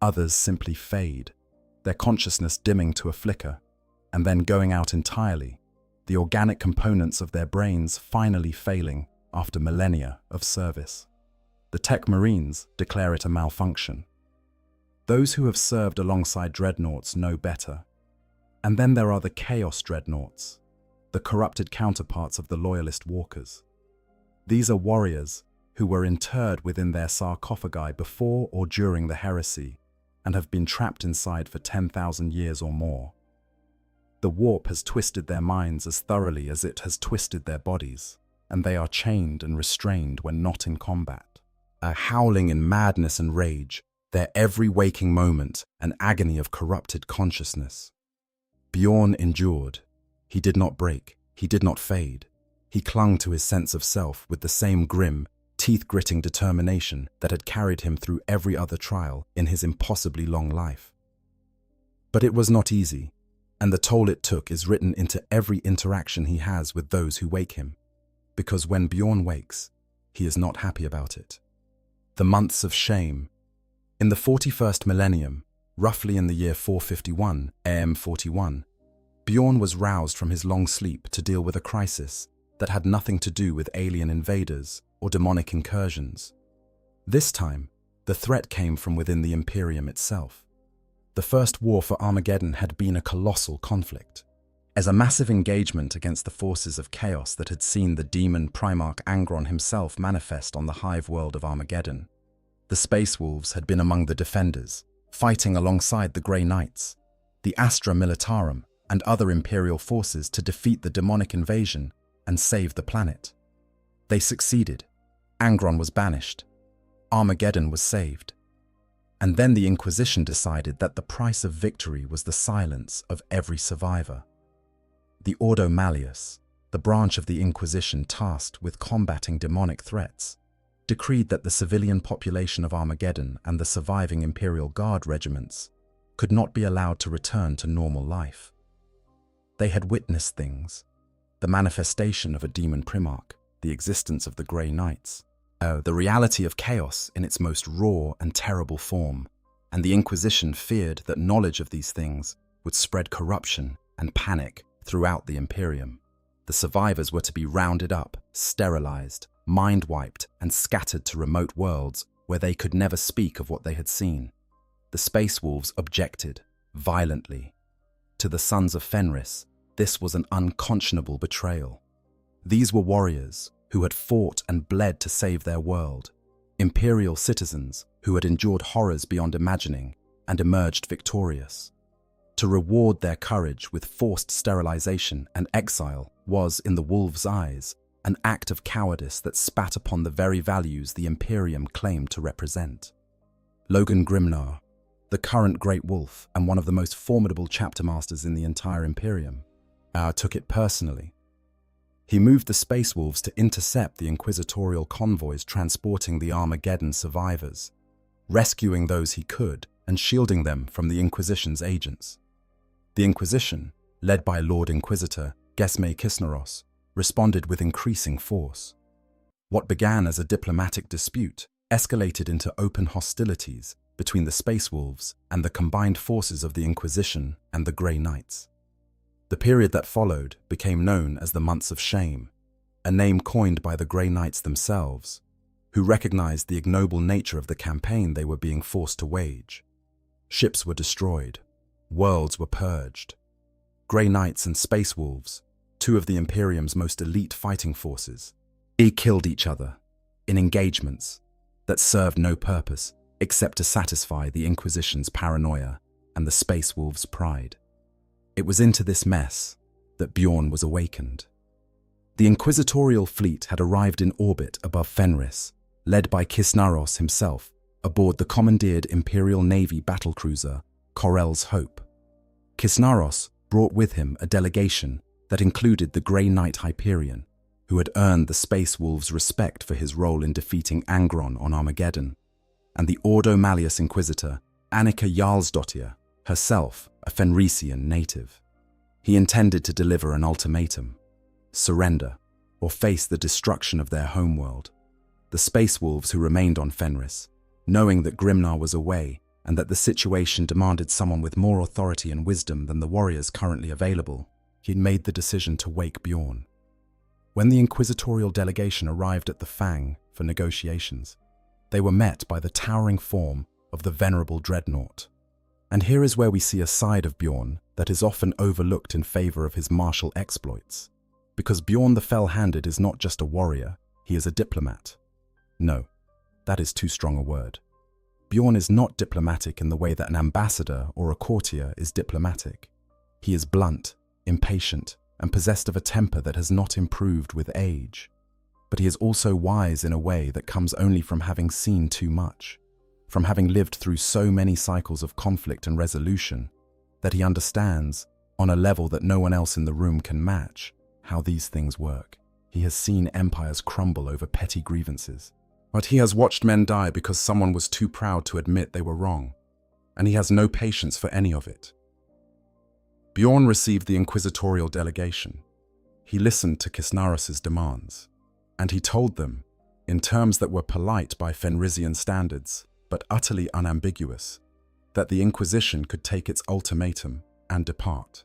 Others simply fade, their consciousness dimming to a flicker, and then going out entirely, the organic components of their brains finally failing after millennia of service. The Tech Marines declare it a malfunction. Those who have served alongside Dreadnoughts know better. And then there are the Chaos Dreadnoughts, the corrupted counterparts of the Loyalist Walkers. These are warriors who were interred within their sarcophagi before or during the heresy and have been trapped inside for 10,000 years or more. The warp has twisted their minds as thoroughly as it has twisted their bodies, and they are chained and restrained when not in combat, howling in madness and rage, their every waking moment an agony of corrupted consciousness. Bjorn endured. He did not break. He did not fade. He clung to his sense of self with the same grim, teeth-gritting determination that had carried him through every other trial in his impossibly long life. But it was not easy. And the toll it took is written into every interaction he has with those who wake him, because when Bjorn wakes, he is not happy about it. The months of shame. In the 41st millennium, roughly in the year 451 AM 41, Bjorn was roused from his long sleep to deal with a crisis that had nothing to do with alien invaders or demonic incursions. This time, the threat came from within the Imperium itself. The First War for Armageddon had been a colossal conflict, as a massive engagement against the forces of chaos that had seen the demon Primarch Angron himself manifest on the hive world of Armageddon. The Space Wolves had been among the defenders, fighting alongside the Grey Knights, the Astra Militarum, and other Imperial forces to defeat the demonic invasion and save the planet. They succeeded. Angron was banished. Armageddon was saved. And then the Inquisition decided that the price of victory was the silence of every survivor. The Ordo Malleus, the branch of the Inquisition tasked with combating demonic threats, decreed that the civilian population of Armageddon and the surviving Imperial Guard regiments could not be allowed to return to normal life. They had witnessed things: the manifestation of a demon Primarch, the existence of the Grey Knights, the reality of chaos in its most raw and terrible form, and the Inquisition feared that knowledge of these things would spread corruption and panic throughout the Imperium. The survivors were to be rounded up, sterilized, mind-wiped, and scattered to remote worlds where they could never speak of what they had seen. The Space Wolves objected, violently. To the Sons of Fenris, this was an unconscionable betrayal. These were warriors who had fought and bled to save their world, Imperial citizens who had endured horrors beyond imagining and emerged victorious. To reward their courage with forced sterilization and exile was, in the Wolves' eyes, an act of cowardice that spat upon the very values the Imperium claimed to represent. Logan Grimnar, the current Great Wolf and one of the most formidable chapter masters in the entire Imperium, took it personally. He moved the Space Wolves to intercept the inquisitorial convoys transporting the Armageddon survivors, rescuing those he could and shielding them from the Inquisition's agents. The Inquisition, led by Lord Inquisitor Gesme Kisnaros, responded with increasing force. What began as a diplomatic dispute escalated into open hostilities between the Space Wolves and the combined forces of the Inquisition and the Grey Knights. The period that followed became known as the Months of Shame, a name coined by the Grey Knights themselves, who recognized the ignoble nature of the campaign they were being forced to wage. Ships were destroyed, worlds were purged. Grey Knights and Space Wolves, two of the Imperium's most elite fighting forces, killed each other in engagements that served no purpose except to satisfy the Inquisition's paranoia and the Space Wolves' pride. It was into this mess that Bjorn was awakened. The inquisitorial fleet had arrived in orbit above Fenris, led by Kisnaros himself, aboard the commandeered Imperial Navy battlecruiser Corell's Hope. Kisnaros brought with him a delegation that included the Grey Knight Hyperion, who had earned the Space Wolves' respect for his role in defeating Angron on Armageddon, and the Ordo Malleus Inquisitor Annika Jarlsdottir, herself a Fenrisian native. He intended to deliver an ultimatum: surrender, or face the destruction of their homeworld. The Space Wolves who remained on Fenris, knowing that Grimnar was away and that the situation demanded someone with more authority and wisdom than the warriors currently available, he'd made the decision to wake Bjorn. When the inquisitorial delegation arrived at the Fang for negotiations, they were met by the towering form of the venerable Dreadnought. And here is where we see a side of Bjorn that is often overlooked in favor of his martial exploits. Because Bjorn the Fell-Handed is not just a warrior, he is a diplomat. No, that is too strong a word. Bjorn is not diplomatic in the way that an ambassador or a courtier is diplomatic. He is blunt, impatient, and possessed of a temper that has not improved with age. But he is also wise in a way that comes only from having seen too much, from having lived through so many cycles of conflict and resolution, that he understands, on a level that no one else in the room can match, how these things work. He has seen empires crumble over petty grievances. But he has watched men die because someone was too proud to admit they were wrong, and he has no patience for any of it. Bjorn received the inquisitorial delegation. He listened to Kisnaros's demands, and he told them, in terms that were polite by Fenrisian standards, but utterly unambiguous, that the Inquisition could take its ultimatum and depart.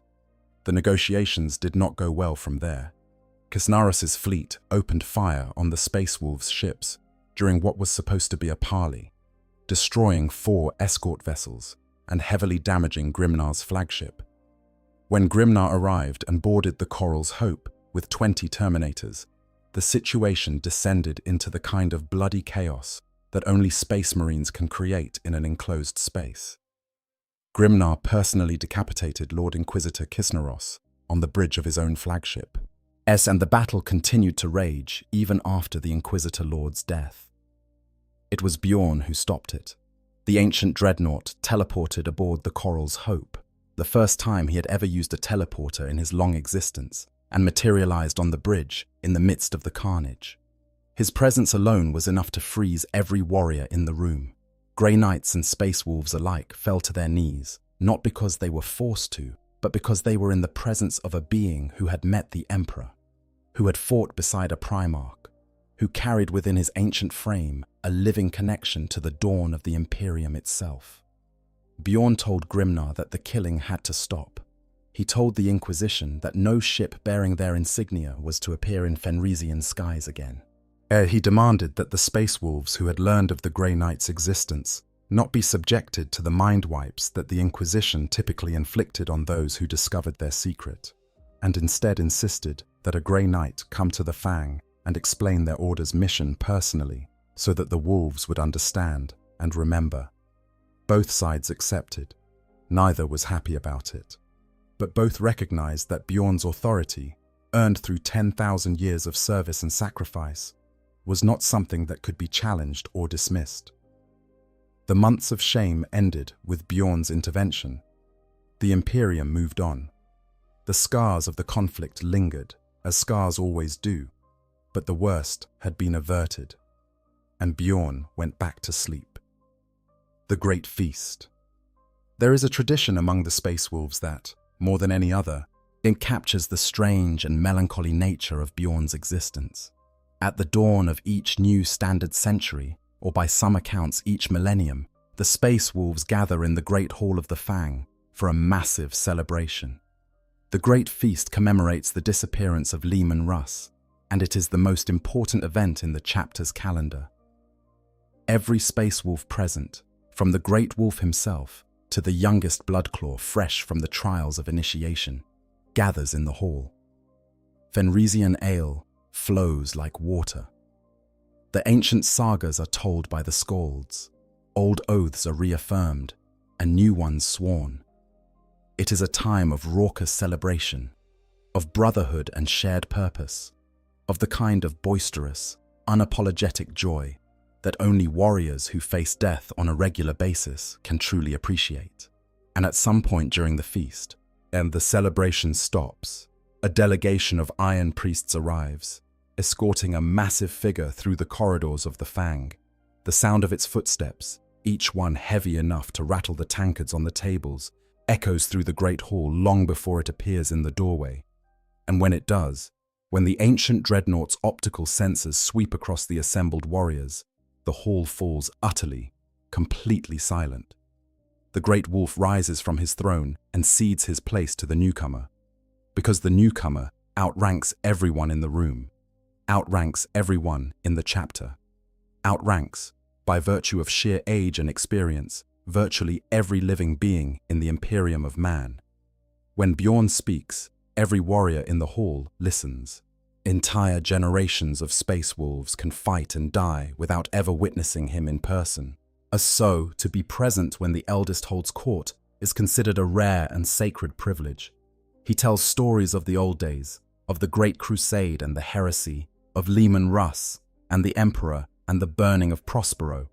The negotiations did not go well from there. Kisnaros's fleet opened fire on the Space Wolves' ships during what was supposed to be a parley, destroying 4 escort vessels and heavily damaging Grimnar's flagship. When Grimnar arrived and boarded the Coral's Hope with 20 Terminators, the situation descended into the kind of bloody chaos that only Space Marines can create in an enclosed space. Grimnar personally decapitated Lord Inquisitor Kisnaros on the bridge of his own flagship. And the battle continued to rage even after the Inquisitor Lord's death. It was Bjorn who stopped it. The ancient Dreadnought teleported aboard the Coral's Hope, the first time he had ever used a teleporter in his long existence, and materialized on the bridge in the midst of the carnage. His presence alone was enough to freeze every warrior in the room. Grey Knights and Space Wolves alike fell to their knees, not because they were forced to, but because they were in the presence of a being who had met the Emperor, who had fought beside a Primarch, who carried within his ancient frame a living connection to the dawn of the Imperium itself. Bjorn told Grimnar that the killing had to stop. He told the Inquisition that no ship bearing their insignia was to appear in Fenrisian skies again. He demanded that the Space Wolves who had learned of the Grey Knight's existence not be subjected to the mind wipes that the Inquisition typically inflicted on those who discovered their secret, and instead insisted that a Grey Knight come to the Fang and explain their order's mission personally so that the Wolves would understand and remember. Both sides accepted. Neither was happy about it. But both recognized that Bjorn's authority, earned through 10,000 years of service and sacrifice, was not something that could be challenged or dismissed. The months of shame ended with Bjorn's intervention. The Imperium moved on. The scars of the conflict lingered, as scars always do, but the worst had been averted, and Bjorn went back to sleep. The Great Feast. There is a tradition among the Space Wolves that, more than any other, it captures the strange and melancholy nature of Bjorn's existence. At the dawn of each new standard century, or by some accounts each millennium, the Space Wolves gather in the Great Hall of the Fang for a massive celebration. The Great Feast commemorates the disappearance of Leman Russ, and it is the most important event in the chapter's calendar. Every Space Wolf present, from the Great Wolf himself to the youngest Bloodclaw fresh from the trials of initiation, gathers in the hall. Fenrisian ale flows like water. The ancient sagas are told by the Scalds, old oaths are reaffirmed, and new ones sworn. It is a time of raucous celebration, of brotherhood and shared purpose, of the kind of boisterous, unapologetic joy that only warriors who face death on a regular basis can truly appreciate. And at some point during the feast, and the celebration stops, a delegation of Iron Priests arrives, escorting a massive figure through the corridors of the Fang. The sound of its footsteps, each one heavy enough to rattle the tankards on the tables, echoes through the Great Hall long before it appears in the doorway. And when it does, when the ancient Dreadnought's optical sensors sweep across the assembled warriors, the hall falls utterly, completely silent. The Great Wolf rises from his throne and cedes his place to the newcomer, because the newcomer outranks everyone in the room, outranks everyone in the chapter, outranks, by virtue of sheer age and experience, virtually every living being in the Imperium of man. When Bjorn speaks, every warrior in the hall listens. Entire generations of Space Wolves can fight and die without ever witnessing him in person. As so, to be present when the eldest holds court is considered a rare and sacred privilege. He tells stories of the old days, of the Great Crusade and the heresy, of Leman Russ and the Emperor and the burning of Prospero.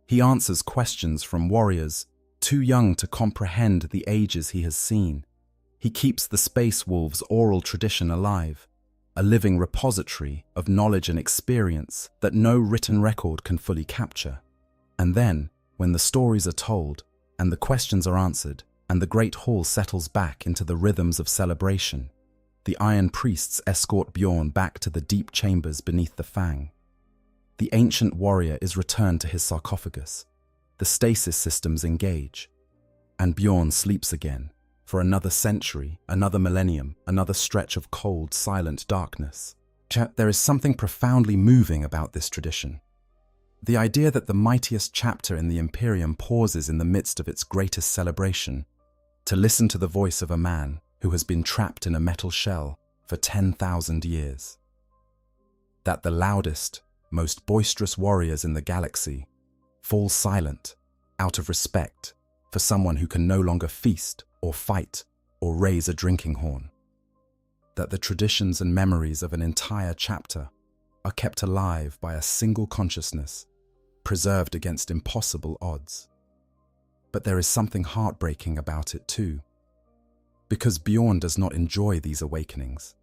He answers questions from warriors too young to comprehend the ages he has seen. He keeps the Space Wolves' oral tradition alive, a living repository of knowledge and experience that no written record can fully capture. And then, when the stories are told and the questions are answered, and the great hall settles back into the rhythms of celebration. The Iron Priests escort Bjorn back to the deep chambers beneath the Fang. The ancient warrior is returned to his sarcophagus. The stasis systems engage, and Bjorn sleeps again for another century, another millennium, another stretch of cold, silent darkness. There is something profoundly moving about this tradition. The idea that the mightiest chapter in the Imperium pauses in the midst of its greatest celebration to listen to the voice of a man who has been trapped in a metal shell for 10,000 years. That the loudest, most boisterous warriors in the galaxy fall silent out of respect for someone who can no longer feast or fight or raise a drinking horn. That the traditions and memories of an entire chapter are kept alive by a single consciousness, preserved against impossible odds. But there is something heartbreaking about it too, because Bjorn does not enjoy these awakenings.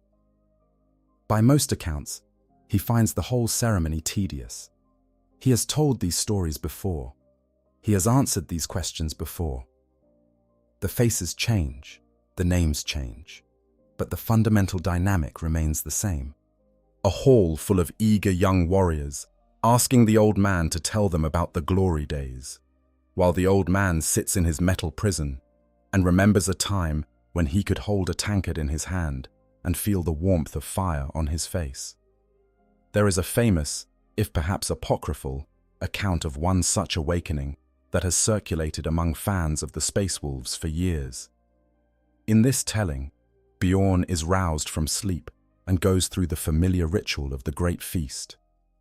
By most accounts, he finds the whole ceremony tedious. He has told these stories before. He has answered these questions before. The faces change, the names change, but the fundamental dynamic remains the same. A hall full of eager young warriors, asking the old man to tell them about the glory days, while the old man sits in his metal prison and remembers a time when he could hold a tankard in his hand and feel the warmth of fire on his face. There is a famous, if perhaps apocryphal, account of one such awakening that has circulated among fans of the Space Wolves for years. In this telling, Bjorn is roused from sleep and goes through the familiar ritual of the Great Feast,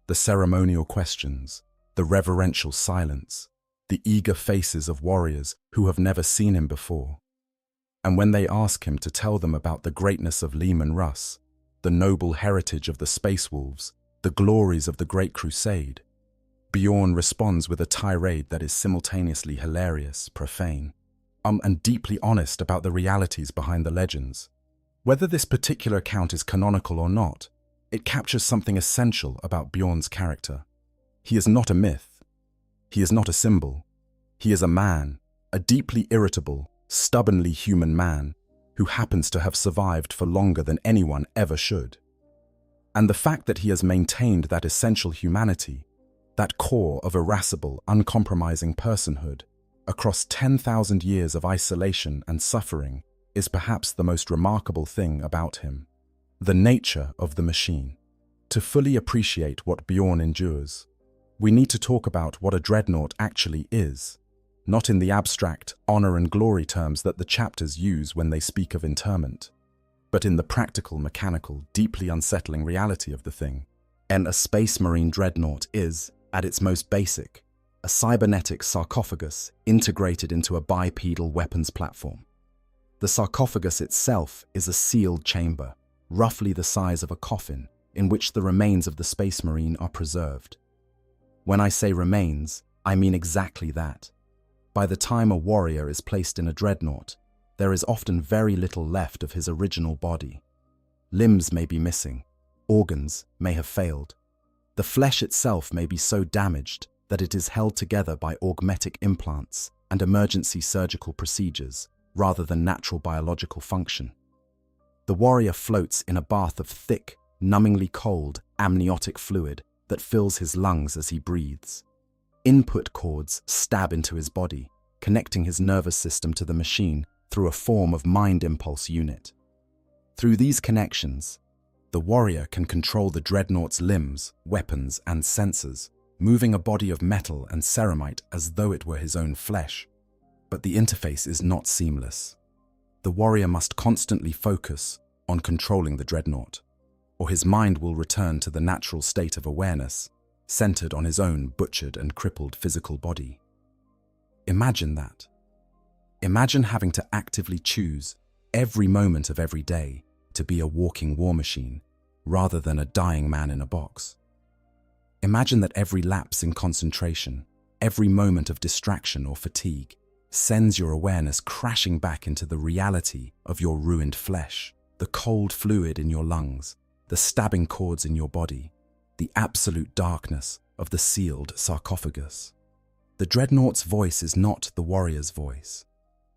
the ceremonial questions, the reverential silence, the eager faces of warriors who have never seen him before. And when they ask him to tell them about the greatness of Lehman Russ, the noble heritage of the Space Wolves, the glories of the Great Crusade, Bjorn responds with a tirade that is simultaneously hilarious, profane, and deeply honest about the realities behind the legends. Whether this particular account is canonical or not, it captures something essential about Bjorn's character. He is not a myth. He is not a symbol. He is a man, a deeply irritable, stubbornly human man who happens to have survived for longer than anyone ever should. And the fact that he has maintained that essential humanity, that core of irascible, uncompromising personhood, across 10,000 years of isolation and suffering is perhaps the most remarkable thing about him. The nature of the machine. To fully appreciate what Bjorn endures, we need to talk about what a dreadnought actually is, not in the abstract honor and glory terms that the chapters use when they speak of interment, but in the practical, mechanical, deeply unsettling reality of the thing. And a Space Marine dreadnought is, at its most basic, a cybernetic sarcophagus integrated into a bipedal weapons platform. The sarcophagus itself is a sealed chamber, roughly the size of a coffin, in which the remains of the Space Marine are preserved. When I say remains, I mean exactly that. By the time a warrior is placed in a dreadnought, there is often very little left of his original body. Limbs may be missing, organs may have failed. The flesh itself may be so damaged that it is held together by augmetic implants and emergency surgical procedures, rather than natural biological function. The warrior floats in a bath of thick, numbingly cold, amniotic fluid that fills his lungs as he breathes. Input cords stab into his body, connecting his nervous system to the machine through a form of mind impulse unit. Through these connections, the warrior can control the dreadnought's limbs, weapons, and sensors, moving a body of metal and ceramite as though it were his own flesh. But the interface is not seamless. The warrior must constantly focus on controlling the dreadnought, or his mind will return to the natural state of awareness, centered on his own butchered and crippled physical body. Imagine that. Imagine having to actively choose every moment of every day to be a walking war machine, rather than a dying man in a box. Imagine that every lapse in concentration, every moment of distraction or fatigue, sends your awareness crashing back into the reality of your ruined flesh, the cold fluid in your lungs, the stabbing cords in your body, the absolute darkness of the sealed sarcophagus. The dreadnought's voice is not the warrior's voice.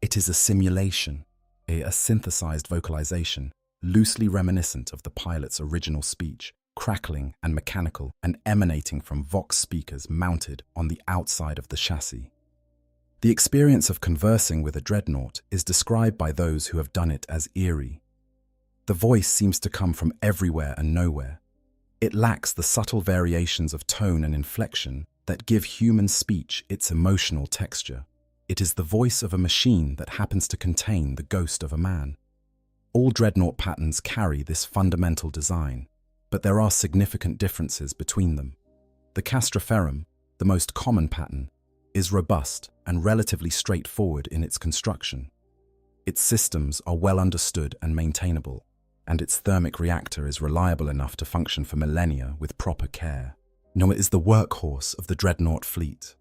It is a simulation, a synthesized vocalization, loosely reminiscent of the pilot's original speech, crackling and mechanical and emanating from Vox speakers mounted on the outside of the chassis. The experience of conversing with a dreadnought is described by those who have done it as eerie. The voice seems to come from everywhere and nowhere. It lacks the subtle variations of tone and inflection that give human speech its emotional texture. It is the voice of a machine that happens to contain the ghost of a man. All dreadnought patterns carry this fundamental design, but there are significant differences between them. The Castroferrum, the most common pattern, is robust and relatively straightforward in its construction. Its systems are well understood and maintainable, and its thermic reactor is reliable enough to function for millennia with proper care. No, it is the workhorse of the dreadnought fleet,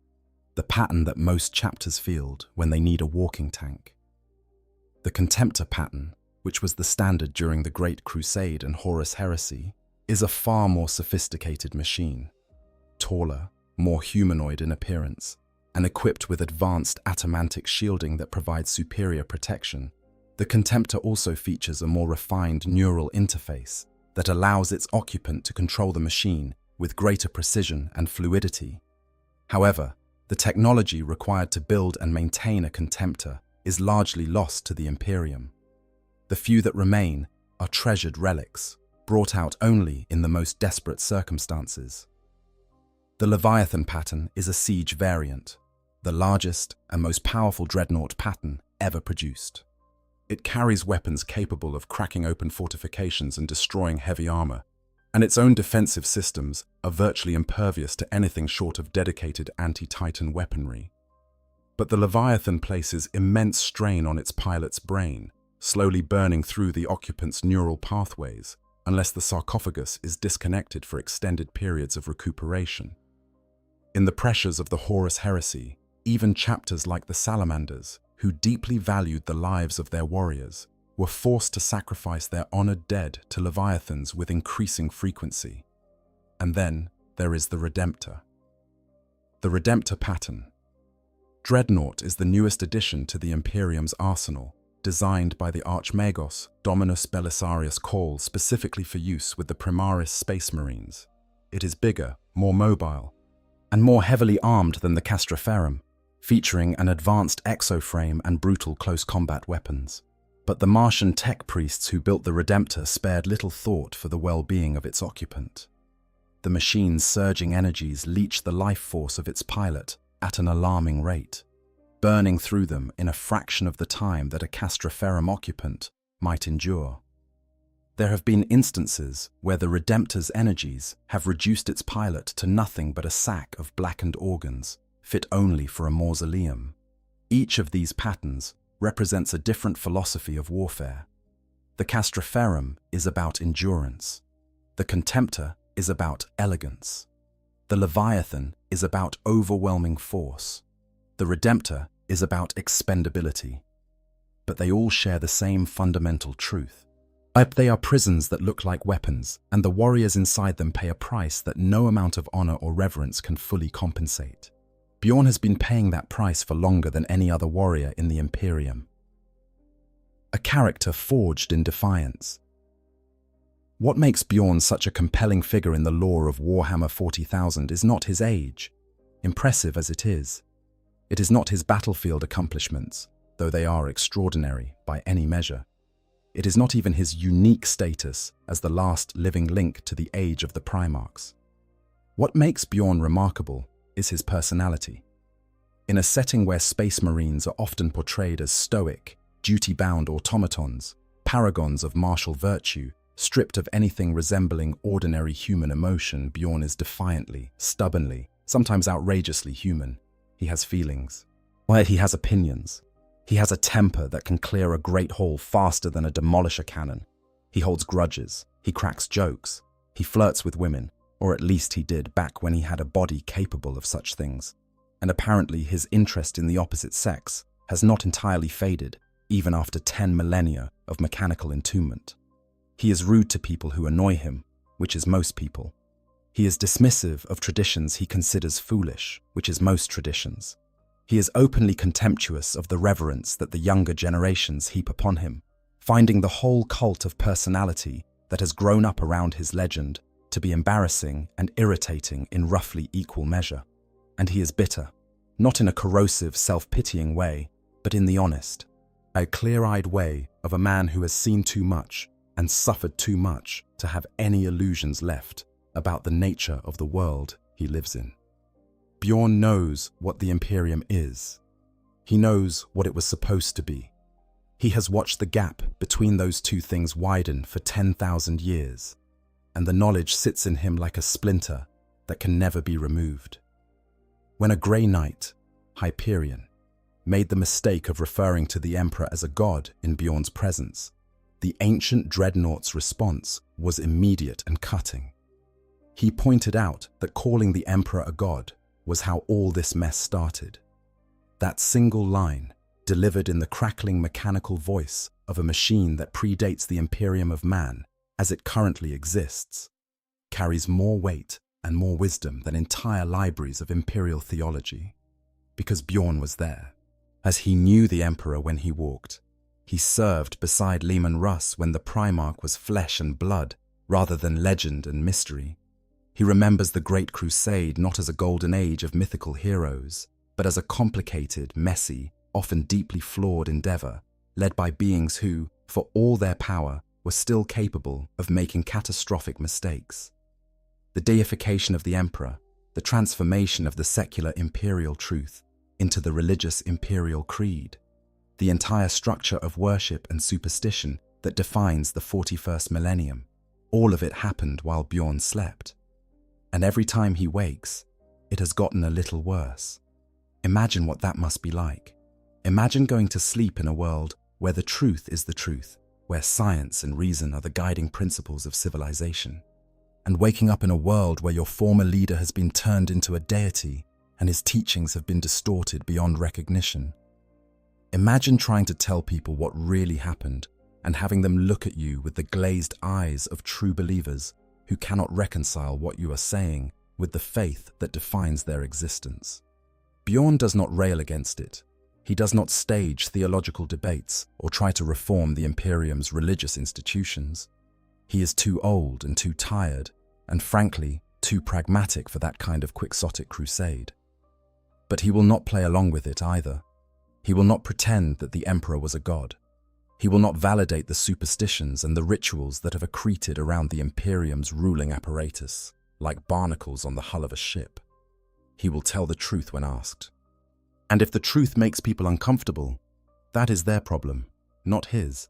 the pattern that most chapters field when they need a walking tank. The Contemptor pattern, which was the standard during the Great Crusade and Horus Heresy, is a far more sophisticated machine, taller, more humanoid in appearance, and equipped with advanced atomantic shielding that provides superior protection. The Contemptor also features a more refined neural interface that allows its occupant to control the machine with greater precision and fluidity. However, the technology required to build and maintain a Contemptor is largely lost to the Imperium. The few that remain are treasured relics, brought out only in the most desperate circumstances. The Leviathan pattern is a siege variant, the largest and most powerful dreadnought pattern ever produced. It carries weapons capable of cracking open fortifications and destroying heavy armor, and its own defensive systems are virtually impervious to anything short of dedicated anti-Titan weaponry. But the Leviathan places immense strain on its pilot's brain, slowly burning through the occupant's neural pathways unless the sarcophagus is disconnected for extended periods of recuperation. In the pressures of the Horus Heresy, even chapters like the Salamanders, who deeply valued the lives of their warriors, were forced to sacrifice their honored dead to Leviathans with increasing frequency. And then there is the Redemptor. The Redemptor pattern. Dreadnought is the newest addition to the Imperium's arsenal, designed by the Archmagos Dominus Belisarius Call specifically for use with the Primaris Space Marines. It is bigger, more mobile, and more heavily armed than the Castroferrum, featuring an advanced exoframe and brutal close combat weapons. But the Martian tech priests who built the Redemptor spared little thought for the well-being of its occupant. The machine's surging energies leached the life force of its pilot at an alarming rate, burning through them in a fraction of the time that a Castroferrum occupant might endure. There have been instances where the Redemptor's energies have reduced its pilot to nothing but a sack of blackened organs, fit only for a mausoleum. Each of these patterns represents a different philosophy of warfare. The Castroferrum is about endurance. The Contemptor is about elegance. The Leviathan is about overwhelming force. The Redemptor is about expendability. But they all share the same fundamental truth. They are prisons that look like weapons, and the warriors inside them pay a price that no amount of honor or reverence can fully compensate. Bjorn has been paying that price for longer than any other warrior in the Imperium. A character forged in defiance. What makes Bjorn such a compelling figure in the lore of Warhammer 40,000 is not his age, impressive as it is. It is not his battlefield accomplishments, though they are extraordinary by any measure. It is not even his unique status as the last living link to the age of the Primarchs. What makes Bjorn remarkable is his personality. In a setting where Space Marines are often portrayed as stoic, duty-bound automatons, paragons of martial virtue, stripped of anything resembling ordinary human emotion, Bjorn is defiantly, stubbornly, sometimes outrageously human. He has feelings. He has opinions. He has a temper that can clear a great hall faster than a demolisher cannon. He holds grudges. He cracks jokes. He flirts with women, or at least he did back when he had a body capable of such things. And apparently his interest in the opposite sex has not entirely faded, even after 10 millennia of mechanical entombment. He is rude to people who annoy him, which is most people. He is dismissive of traditions he considers foolish, which is most traditions. He is openly contemptuous of the reverence that the younger generations heap upon him, finding the whole cult of personality that has grown up around his legend to be embarrassing and irritating in roughly equal measure. And he is bitter, not in a corrosive, self-pitying way, but in the honest, a clear-eyed way of a man who has seen too much and suffered too much to have any illusions left about the nature of the world he lives in. Bjorn knows what the Imperium is. He knows what it was supposed to be. He has watched the gap between those two things widen for 10,000 years, and the knowledge sits in him like a splinter that can never be removed. When a grey knight, Hyperion, made the mistake of referring to the Emperor as a god in Bjorn's presence, the ancient Dreadnought's response was immediate and cutting. He pointed out that calling the Emperor a god was how all this mess started. That single line, delivered in the crackling mechanical voice of a machine that predates the Imperium of man as it currently exists, carries more weight and more wisdom than entire libraries of imperial theology. Because Bjorn was there, as he knew the Emperor when he walked. He served beside Leman Russ when the Primarch was flesh and blood rather than legend and mystery. He remembers the Great Crusade not as a golden age of mythical heroes, but as a complicated, messy, often deeply flawed endeavor, led by beings who, for all their power, were still capable of making catastrophic mistakes. The deification of the Emperor, the transformation of the secular imperial truth into the religious imperial creed, the entire structure of worship and superstition that defines the 41st millennium, all of it happened while Bjorn slept. And every time he wakes, it has gotten a little worse. Imagine what that must be like. Imagine going to sleep in a world where the truth is the truth, where science and reason are the guiding principles of civilization, and waking up in a world where your former leader has been turned into a deity and his teachings have been distorted beyond recognition. Imagine trying to tell people what really happened and having them look at you with the glazed eyes of true believers who cannot reconcile what you are saying with the faith that defines their existence. Bjorn does not rail against it. He does not stage theological debates or try to reform the Imperium's religious institutions. He is too old and too tired, and frankly, too pragmatic for that kind of quixotic crusade. But he will not play along with it either. He will not pretend that the Emperor was a god. He will not validate the superstitions and the rituals that have accreted around the Imperium's ruling apparatus, like barnacles on the hull of a ship. He will tell the truth when asked. And if the truth makes people uncomfortable, that is their problem, not his.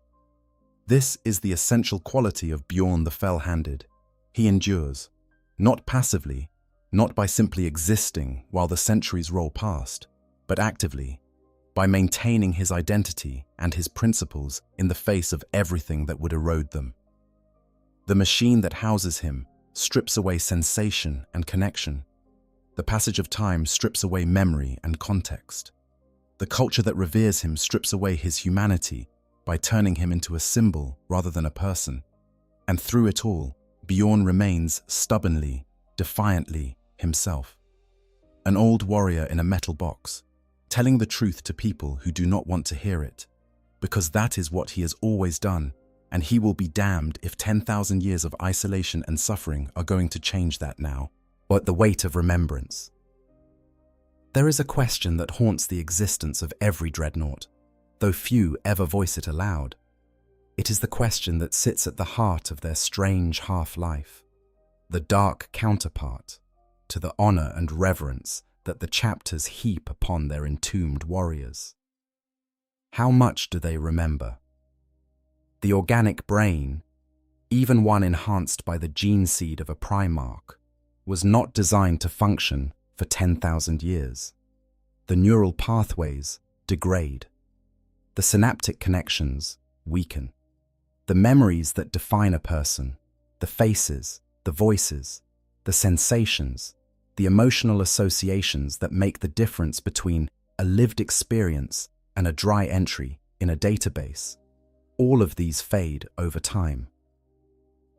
This is the essential quality of Bjorn the Fell-Handed. He endures, not passively, not by simply existing while the centuries roll past, but actively, by maintaining his identity and his principles in the face of everything that would erode them. The machine that houses him strips away sensation and connection. The passage of time strips away memory and context. The culture that reveres him strips away his humanity by turning him into a symbol rather than a person. And through it all, Bjorn remains stubbornly, defiantly himself. An old warrior in a metal box, telling the truth to people who do not want to hear it, because that is what he has always done, and he will be damned if 10,000 years of isolation and suffering are going to change that now, or at the weight of remembrance. There is a question that haunts the existence of every dreadnought, though few ever voice it aloud. It is the question that sits at the heart of their strange half-life, the dark counterpart to the honor and reverence that the chapters heap upon their entombed warriors. How much do they remember? The organic brain, even one enhanced by the gene seed of a Primarch, was not designed to function for 10,000 years. The neural pathways degrade. The synaptic connections weaken. The memories that define a person, the faces, the voices, the sensations, the emotional associations that make the difference between a lived experience and a dry entry in a database, all of these fade over time.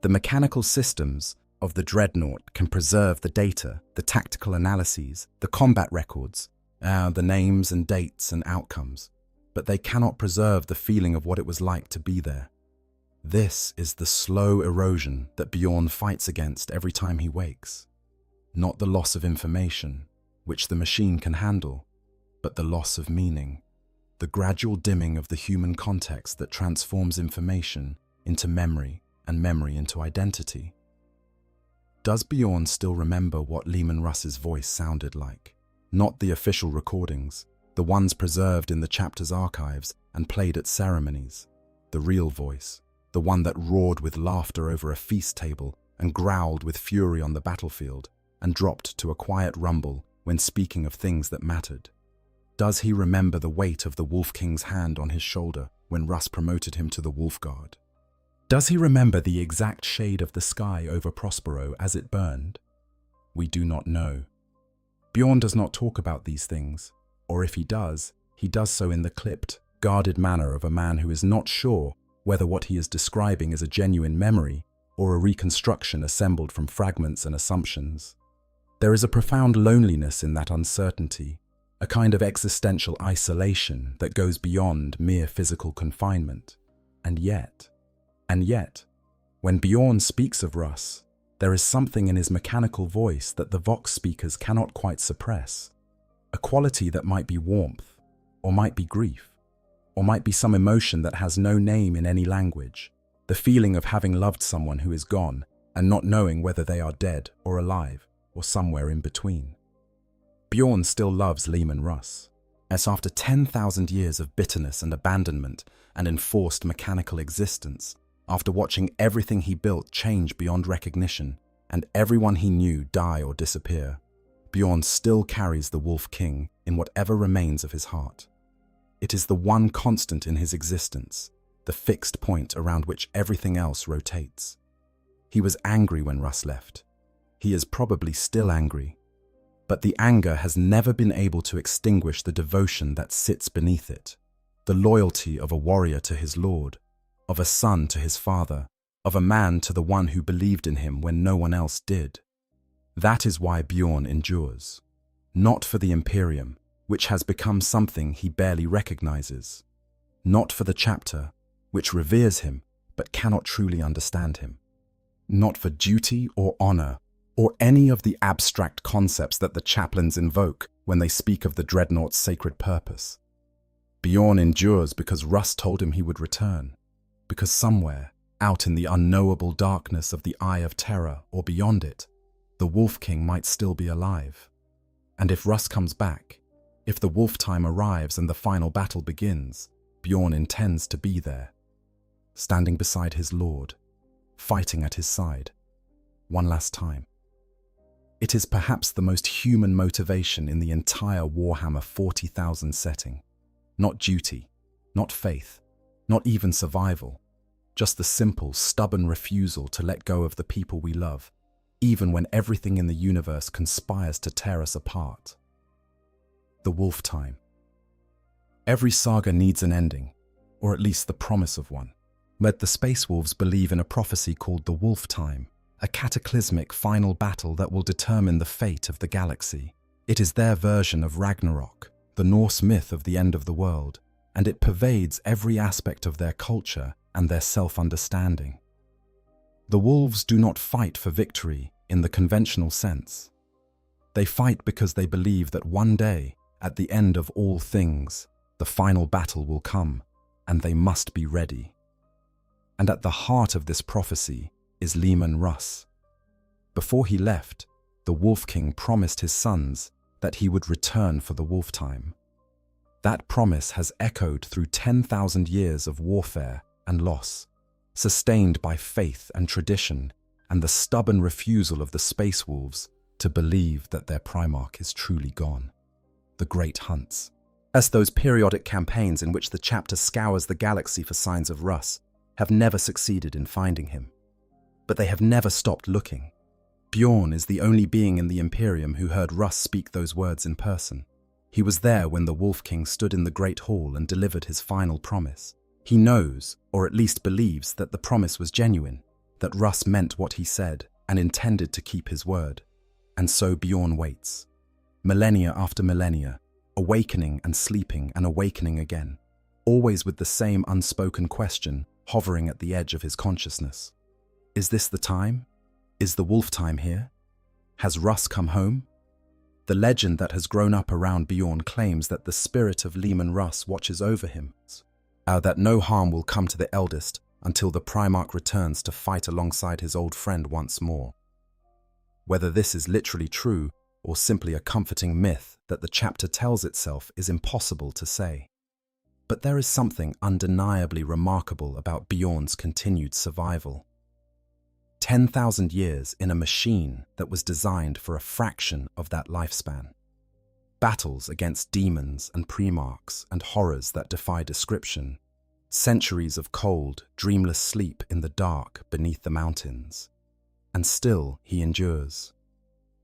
The mechanical systems of the Dreadnought can preserve the data, the tactical analyses, the combat records, The names and dates and outcomes, but they cannot preserve the feeling of what it was like to be there. This is the slow erosion that Bjorn fights against every time he wakes. Not the loss of information, which the machine can handle, but the loss of meaning, the gradual dimming of the human context that transforms information into memory and memory into identity. Does Bjorn still remember what Leman Russ's voice sounded like? Not the official recordings, the ones preserved in the chapter's archives and played at ceremonies. The real voice, the one that roared with laughter over a feast table and growled with fury on the battlefield and dropped to a quiet rumble when speaking of things that mattered. Does he remember the weight of the Wolf King's hand on his shoulder when Russ promoted him to the Wolf Guard? Does he remember the exact shade of the sky over Prospero as it burned? We do not know. Bjorn does not talk about these things, or if he does so in the clipped, guarded manner of a man who is not sure whether what he is describing is a genuine memory or a reconstruction assembled from fragments and assumptions. There is a profound loneliness in that uncertainty, a kind of existential isolation that goes beyond mere physical confinement. And yet, when Bjorn speaks of Russ, there is something in his mechanical voice that the Vox speakers cannot quite suppress. A quality that might be warmth, or might be grief, or might be some emotion that has no name in any language. The feeling of having loved someone who is gone and not knowing whether they are dead or alive or somewhere in between. Bjorn still loves Leman Russ, as after 10,000 years of bitterness and abandonment and enforced mechanical existence, after watching everything he built change beyond recognition and everyone he knew die or disappear, Bjorn still carries the Wolf King in whatever remains of his heart. It is the one constant in his existence, the fixed point around which everything else rotates. He was angry when Russ left. He is probably still angry, but the anger has never been able to extinguish the devotion that sits beneath it, the loyalty of a warrior to his lord, of a son to his father, of a man to the one who believed in him when no one else did. That is why Bjorn endures, not for the Imperium, which has become something he barely recognizes, not for the chapter, which reveres him but cannot truly understand him, not for duty or honor, or any of the abstract concepts that the chaplains invoke when they speak of the Dreadnought's sacred purpose. Bjorn endures because Russ told him he would return, because somewhere, out in the unknowable darkness of the Eye of Terror or beyond it, the Wolf King might still be alive. And if Russ comes back, if the wolf time arrives and the final battle begins, Bjorn intends to be there, standing beside his lord, fighting at his side, one last time. It is perhaps the most human motivation in the entire Warhammer 40,000 setting. Not duty, not faith, not even survival, just the simple, stubborn refusal to let go of the people we love, even when everything in the universe conspires to tear us apart. The Wolf Time. Every saga needs an ending, or at least the promise of one. But the Space Wolves believe in a prophecy called the Wolf Time, a cataclysmic final battle that will determine the fate of the galaxy. It is their version of Ragnarok, the Norse myth of the end of the world, and it pervades every aspect of their culture and their self-understanding. The wolves do not fight for victory in the conventional sense. They fight because they believe that one day, at the end of all things, the final battle will come, and they must be ready. And at the heart of this prophecy is Leman Russ. Before he left, the Wolf King promised his sons that he would return for the Wolf Time. That promise has echoed through 10,000 years of warfare and loss, sustained by faith and tradition and the stubborn refusal of the Space Wolves to believe that their Primarch is truly gone. The Great Hunts. As those periodic campaigns in which the chapter scours the galaxy for signs of Russ have never succeeded in finding him. But they have never stopped looking. Bjorn is the only being in the Imperium who heard Russ speak those words in person. He was there when the Wolf King stood in the Great Hall and delivered his final promise. He knows, or at least believes, that the promise was genuine, that Russ meant what he said and intended to keep his word. And so Bjorn waits. Millennia after millennia, awakening and sleeping and awakening again, always with the same unspoken question hovering at the edge of his consciousness. Is this the time? Is the wolf time here? Has Russ come home? The legend that has grown up around Bjorn claims that the spirit of Leman Russ watches over him, that no harm will come to the eldest until the Primarch returns to fight alongside his old friend once more. Whether this is literally true or simply a comforting myth that the chapter tells itself is impossible to say. But there is something undeniably remarkable about Bjorn's continued survival. 10,000 years in a machine that was designed for a fraction of that lifespan. Battles against demons and primarchs and horrors that defy description. Centuries of cold, dreamless sleep in the dark beneath the mountains. And still he endures.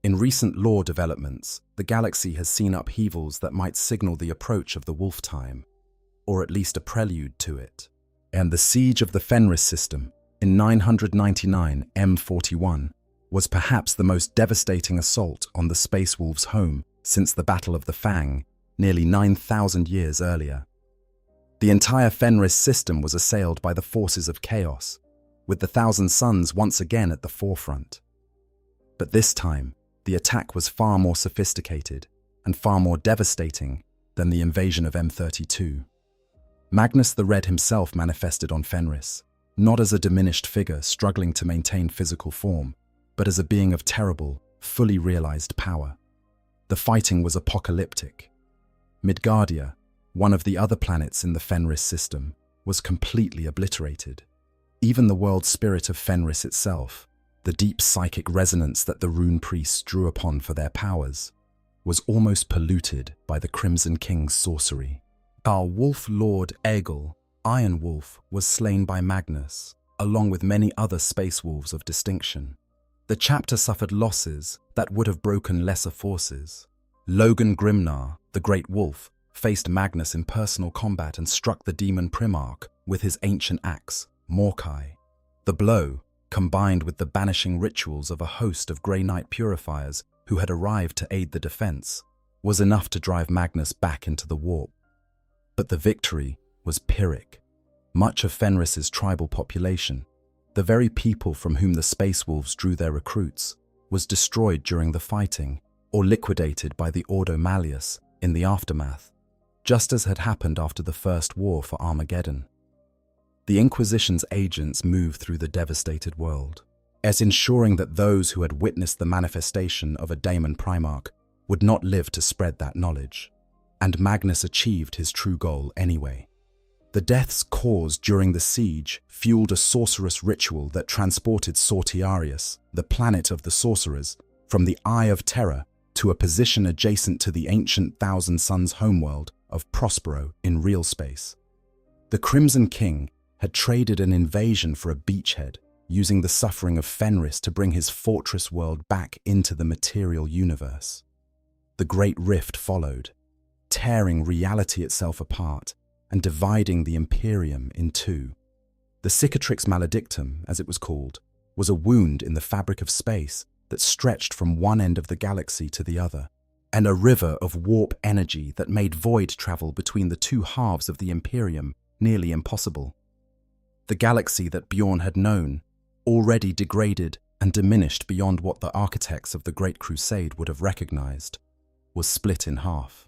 In recent lore developments, the galaxy has seen upheavals that might signal the approach of the wolf time, or at least a prelude to it. And the siege of the Fenris system in 999 M41 was perhaps the most devastating assault on the Space Wolves' home since the Battle of the Fang, nearly 9,000 years earlier. The entire Fenris system was assailed by the forces of chaos, with the Thousand Suns once again at the forefront. But this time, the attack was far more sophisticated and far more devastating than the invasion of M32. Magnus the Red himself manifested on Fenris, not as a diminished figure struggling to maintain physical form, but as a being of terrible, fully realized power. The fighting was apocalyptic. Midgardia, one of the other planets in the Fenris system, was completely obliterated. Even the world spirit of Fenris itself, the deep psychic resonance that the rune priests drew upon for their powers, was almost polluted by the Crimson King's sorcery. Our Wolf Lord Egil, Iron Wolf, was slain by Magnus, along with many other space wolves of distinction. The chapter suffered losses that would have broken lesser forces. Logan Grimnar, the Great Wolf, faced Magnus in personal combat and struck the demon Primarch with his ancient axe, Morkai. The blow, combined with the banishing rituals of a host of Grey Knight purifiers who had arrived to aid the defense, was enough to drive Magnus back into the warp. But the victory was Pyrrhic. Much of Fenris's tribal population, the very people from whom the Space Wolves drew their recruits, was destroyed during the fighting or liquidated by the Ordo Malleus in the aftermath, just as had happened after the First War for Armageddon. The Inquisition's agents moved through the devastated world, as ensuring that those who had witnessed the manifestation of a daemon Primarch would not live to spread that knowledge. And Magnus achieved his true goal anyway. The deaths caused during the siege fueled a sorcerous ritual that transported Sortiarius, the planet of the sorcerers, from the Eye of Terror to a position adjacent to the ancient Thousand Suns homeworld of Prospero in real space. The Crimson King had traded an invasion for a beachhead, using the suffering of Fenris to bring his fortress world back into the material universe. The Great Rift followed, tearing reality itself apart and dividing the Imperium in two. The Cicatrix Maledictum, as it was called, was a wound in the fabric of space that stretched from one end of the galaxy to the other, and a river of warp energy that made void travel between the two halves of the Imperium nearly impossible. The galaxy that Bjorn had known, already degraded and diminished beyond what the architects of the Great Crusade would have recognized, was split in half.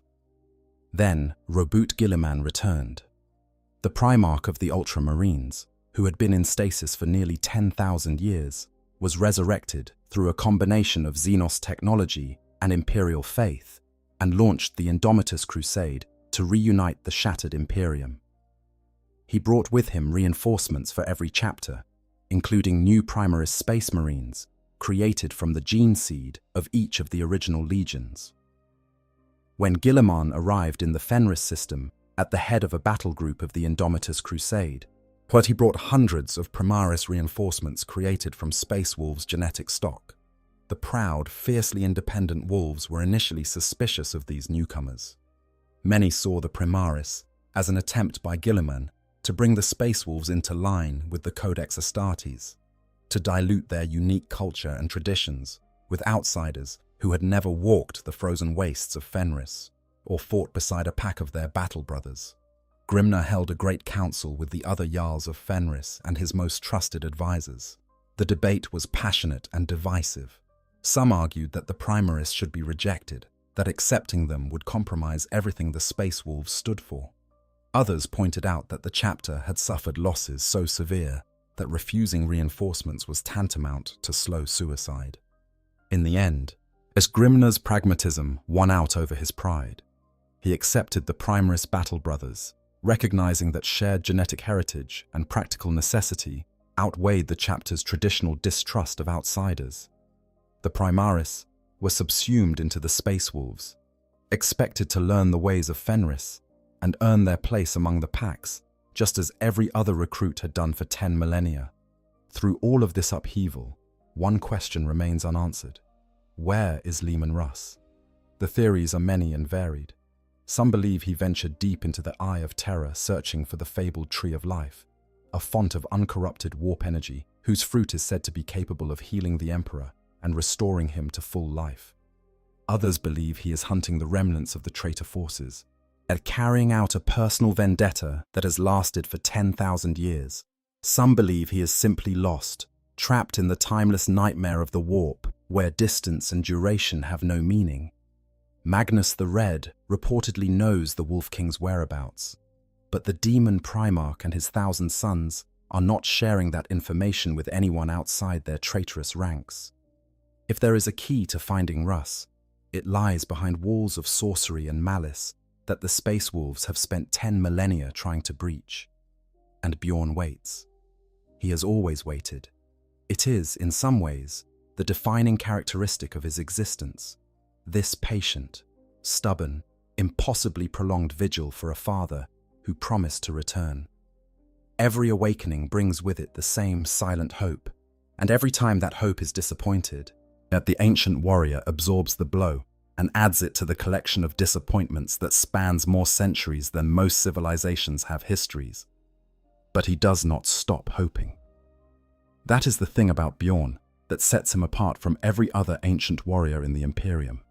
Then Robut Guilliman returned. The Primarch of the Ultramarines, who had been in stasis for nearly 10,000 years, was resurrected through a combination of Xenos technology and Imperial faith, and launched the Indomitus Crusade to reunite the shattered Imperium. He brought with him reinforcements for every chapter, including new Primaris Space Marines, created from the gene seed of each of the original legions. When Guilliman arrived in the Fenris system at the head of a battle group of the Indomitus Crusade, he brought hundreds of Primaris reinforcements created from Space Wolves' genetic stock. The proud, fiercely independent wolves were initially suspicious of these newcomers. Many saw the Primaris as an attempt by Guilliman to bring the Space Wolves into line with the Codex Astartes, to dilute their unique culture and traditions with outsiders who had never walked the frozen wastes of Fenris or fought beside a pack of their battle brothers. Grimnar held a great council with the other Jarls of Fenris and his most trusted advisors. The debate was passionate and divisive. Some argued that the Primarists should be rejected, that accepting them would compromise everything the Space Wolves stood for. Others pointed out that the chapter had suffered losses so severe that refusing reinforcements was tantamount to slow suicide. In the end, as Grimnar's pragmatism won out over his pride, he accepted the Primaris battle brothers, recognizing that shared genetic heritage and practical necessity outweighed the chapter's traditional distrust of outsiders. The Primaris were subsumed into the Space Wolves, expected to learn the ways of Fenris and earn their place among the packs, just as every other recruit had done for 10 millennia. Through all of this upheaval, one question remains unanswered. Where is Leman Russ? The theories are many and varied. Some believe he ventured deep into the Eye of Terror searching for the fabled Tree of Life, a font of uncorrupted warp energy whose fruit is said to be capable of healing the Emperor and restoring him to full life. Others believe he is hunting the remnants of the traitor forces and carrying out a personal vendetta that has lasted for 10,000 years. Some believe he is simply lost, trapped in the timeless nightmare of the warp, where distance and duration have no meaning. Magnus the Red reportedly knows the Wolf King's whereabouts, but the demon Primarch and his 1,000 sons are not sharing that information with anyone outside their traitorous ranks. If there is a key to finding Russ, it lies behind walls of sorcery and malice that the Space Wolves have spent 10 millennia trying to breach. And Bjorn waits. He has always waited. It is, in some ways, the defining characteristic of his existence. This patient, stubborn, impossibly prolonged vigil for a father who promised to return. Every awakening brings with it the same silent hope, and every time that hope is disappointed, yet the ancient warrior absorbs the blow and adds it to the collection of disappointments that spans more centuries than most civilizations have histories. But he does not stop hoping. That is the thing about Bjorn that sets him apart from every other ancient warrior in the Imperium.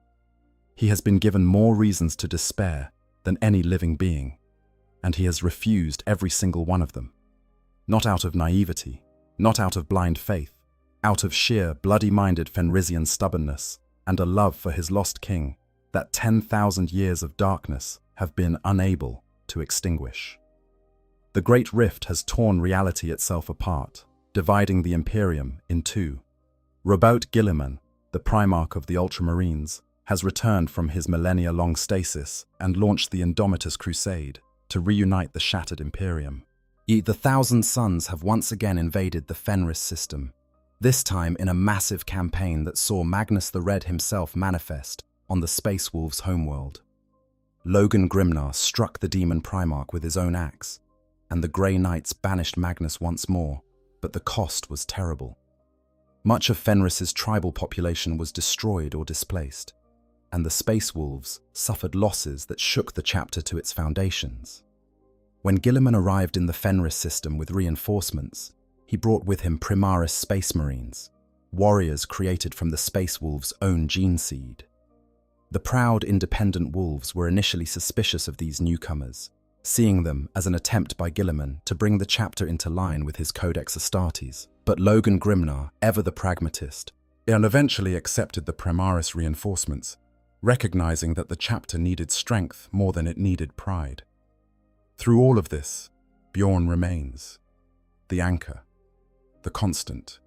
He has been given more reasons to despair than any living being, and he has refused every single one of them. Not out of naivety, not out of blind faith, out of sheer bloody-minded Fenrisian stubbornness and a love for his lost king that 10,000 years of darkness have been unable to extinguish. The Great Rift has torn reality itself apart, dividing the Imperium in two. Roboute Guilliman, the Primarch of the Ultramarines, has returned from his millennia-long stasis and launched the Indomitus Crusade to reunite the shattered Imperium. The 1,000 Sons have once again invaded the Fenris system, this time in a massive campaign that saw Magnus the Red himself manifest on the Space Wolves' homeworld. Logan Grimnar struck the demon Primarch with his own axe, and the Grey Knights banished Magnus once more, but the cost was terrible. Much of Fenris's tribal population was destroyed or displaced, and the Space Wolves suffered losses that shook the chapter to its foundations. When Guilliman arrived in the Fenris system with reinforcements, he brought with him Primaris Space Marines, warriors created from the Space Wolves' own gene seed. The proud, independent wolves were initially suspicious of these newcomers, seeing them as an attempt by Guilliman to bring the chapter into line with his Codex Astartes. But Logan Grimnar, ever the pragmatist, eventually accepted the Primaris reinforcements, recognizing that the chapter needed strength more than it needed pride. Through all of this, Bjorn remains, the anchor, the constant,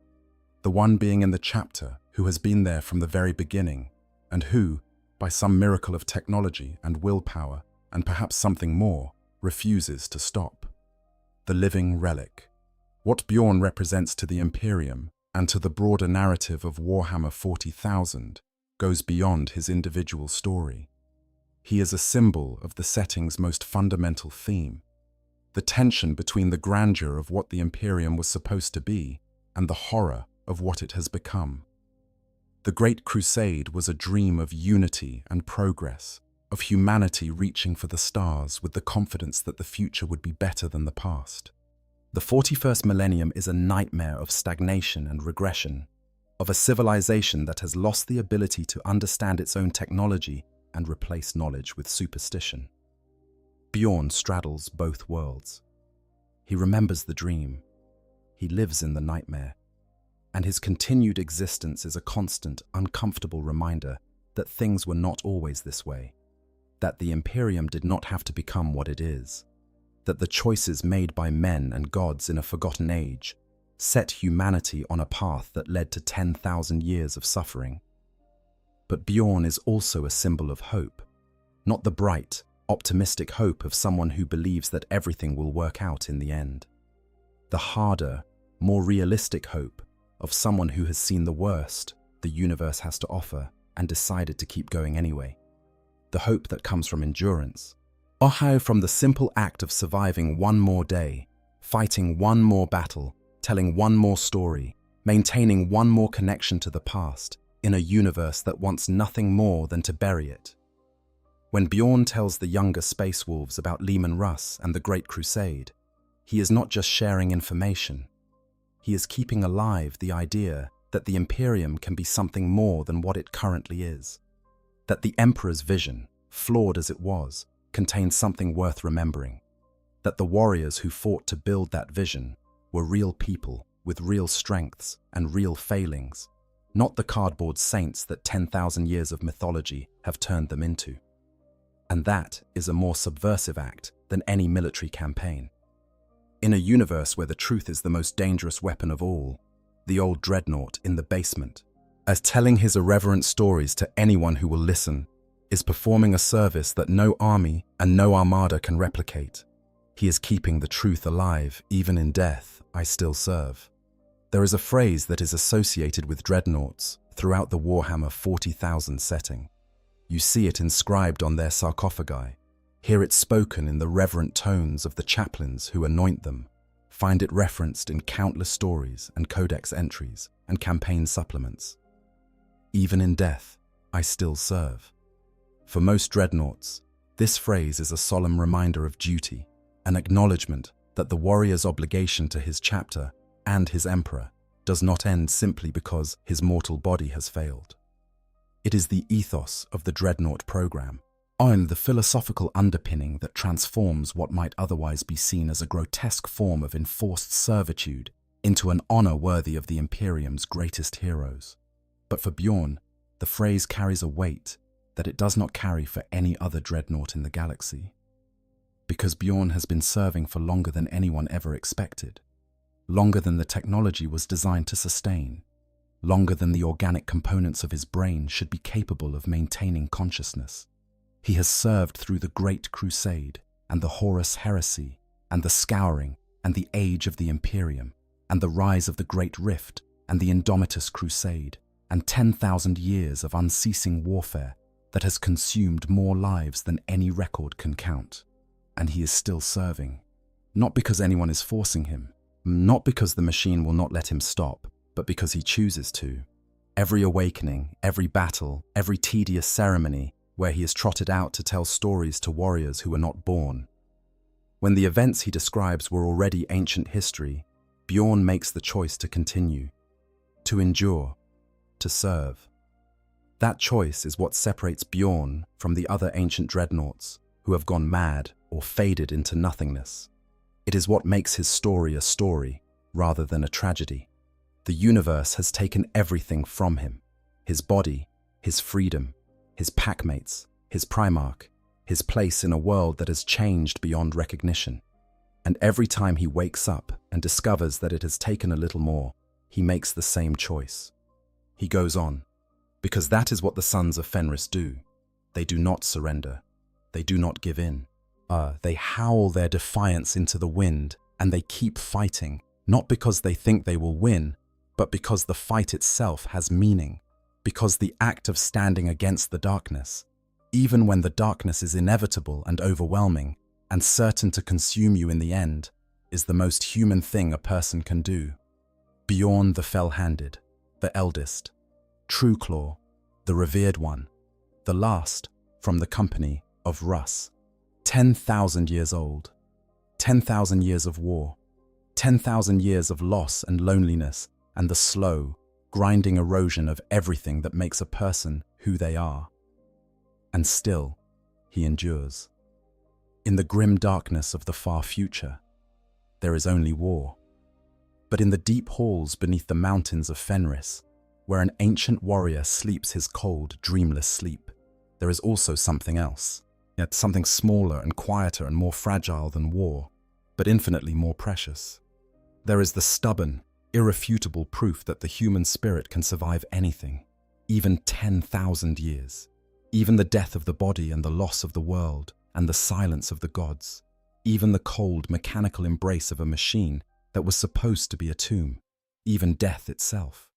the one being in the chapter who has been there from the very beginning and who, by some miracle of technology and willpower and perhaps something more, refuses to stop. The living relic. What Bjorn represents to the Imperium and to the broader narrative of Warhammer 40,000 goes beyond his individual story. He is a symbol of the setting's most fundamental theme, the tension between the grandeur of what the Imperium was supposed to be and the horror of what it has become. The Great Crusade was a dream of unity and progress, of humanity reaching for the stars with the confidence that the future would be better than the past. The 41st millennium is a nightmare of stagnation and regression, of a civilization that has lost the ability to understand its own technology and replace knowledge with superstition. Bjorn straddles both worlds. He remembers the dream. He lives in the nightmare. And his continued existence is a constant, uncomfortable reminder that things were not always this way. That the Imperium did not have to become what it is. That the choices made by men and gods in a forgotten age set humanity on a path that led to 10,000 years of suffering. But Bjorn is also a symbol of hope. Not the bright, optimistic hope of someone who believes that everything will work out in the end. The harder, more realistic hope of someone who has seen the worst the universe has to offer and decided to keep going anyway. The hope that comes from endurance. Or how from the simple act of surviving one more day, fighting one more battle, telling one more story, maintaining one more connection to the past in a universe that wants nothing more than to bury it. When Bjorn tells the younger Space Wolves about Lehman Russ and the Great Crusade, he is not just sharing information. He is keeping alive the idea that the Imperium can be something more than what it currently is. That the Emperor's vision, flawed as it was, contained something worth remembering. That the warriors who fought to build that vision were real people with real strengths and real failings, not the cardboard saints that 10,000 years of mythology have turned them into. And that is a more subversive act than any military campaign. In a universe where the truth is the most dangerous weapon of all, the old Dreadnought in the basement, as telling his irreverent stories to anyone who will listen, is performing a service that no army and no armada can replicate. He is keeping the truth alive. Even in death, I still serve. There is a phrase that is associated with dreadnoughts throughout the Warhammer 40,000 setting. You see it inscribed on their sarcophagi, hear it spoken in the reverent tones of the chaplains who anoint them, find it referenced in countless stories and codex entries and campaign supplements. Even in death, I still serve. For most dreadnoughts, this phrase is a solemn reminder of duty, an acknowledgement that the warrior's obligation to his chapter and his emperor does not end simply because his mortal body has failed. It is the ethos of the Dreadnought program, and the philosophical underpinning that transforms what might otherwise be seen as a grotesque form of enforced servitude into an honor worthy of the Imperium's greatest heroes. But for Bjorn, the phrase carries a weight that it does not carry for any other dreadnought in the galaxy. Because Bjorn has been serving for longer than anyone ever expected, longer than the technology was designed to sustain, longer than the organic components of his brain should be capable of maintaining consciousness. He has served through the Great Crusade and the Horus Heresy and the Scouring and the Age of the Imperium and the rise of the Great Rift and the Indomitus Crusade and 10,000 years of unceasing warfare that has consumed more lives than any record can count. And he is still serving. Not because anyone is forcing him, not because the machine will not let him stop, but because he chooses to. Every awakening, every battle, every tedious ceremony where he is trotted out to tell stories to warriors who were not born. When the events he describes were already ancient history, Bjorn makes the choice to continue, to endure, to serve. That choice is what separates Bjorn from the other ancient dreadnoughts who have gone mad or faded into nothingness. It is what makes his story a story rather than a tragedy. The universe has taken everything from him: his body, his freedom, his packmates, his Primarch, his place in a world that has changed beyond recognition. And every time he wakes up and discovers that it has taken a little more, he makes the same choice. He goes on, because that is what the sons of Fenris do. They do not surrender. They do not give in. They howl their defiance into the wind, and they keep fighting, not because they think they will win, but because the fight itself has meaning, because the act of standing against the darkness, even when the darkness is inevitable and overwhelming and certain to consume you in the end, is the most human thing a person can do. Bjorn the Fell-Handed, the eldest, Trueclaw, the revered one, the last from the company of Russ, 10,000 years old, 10,000 years of war, 10,000 years of loss and loneliness and the slow, grinding erosion of everything that makes a person who they are. and still he endures. In the grim darkness of the far future, there is only war. But in the deep halls beneath the mountains of Fenris, where an ancient warrior sleeps his cold, dreamless sleep, there is also something else, yet something smaller and quieter and more fragile than war, but infinitely more precious. There is the stubborn, irrefutable proof that the human spirit can survive anything, even 10,000 years, even the death of the body and the loss of the world and the silence of the gods, even the cold, mechanical embrace of a machine that was supposed to be a tomb, even death itself.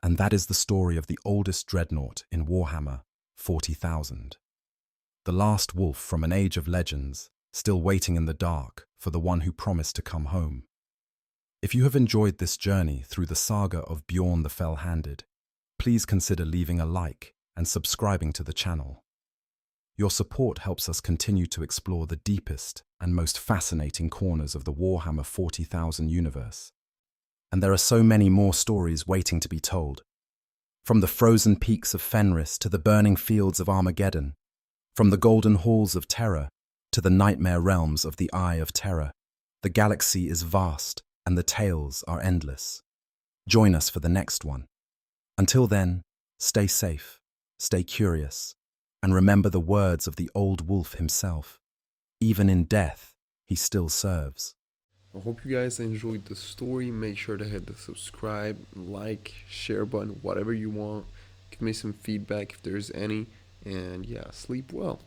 And that is the story of the oldest dreadnought in Warhammer 40,000. The last wolf from an age of legends, still waiting in the dark for the one who promised to come home. If you have enjoyed this journey through the saga of Bjorn the Fell-Handed, please consider leaving a like and subscribing to the channel. Your support helps us continue to explore the deepest and most fascinating corners of the Warhammer 40,000 universe. And there are so many more stories waiting to be told. From the frozen peaks of Fenris to the burning fields of Armageddon, from the golden halls of terror to the nightmare realms of the Eye of Terror, the galaxy is vast and the tales are endless. Join us for the next one. Until then, stay safe, stay curious, and remember the words of the old wolf himself. Even in death, he still serves. I hope you guys enjoyed the story. Make sure to hit the subscribe, like, share button, whatever you want. Give me some feedback if there's any. And yeah, sleep well.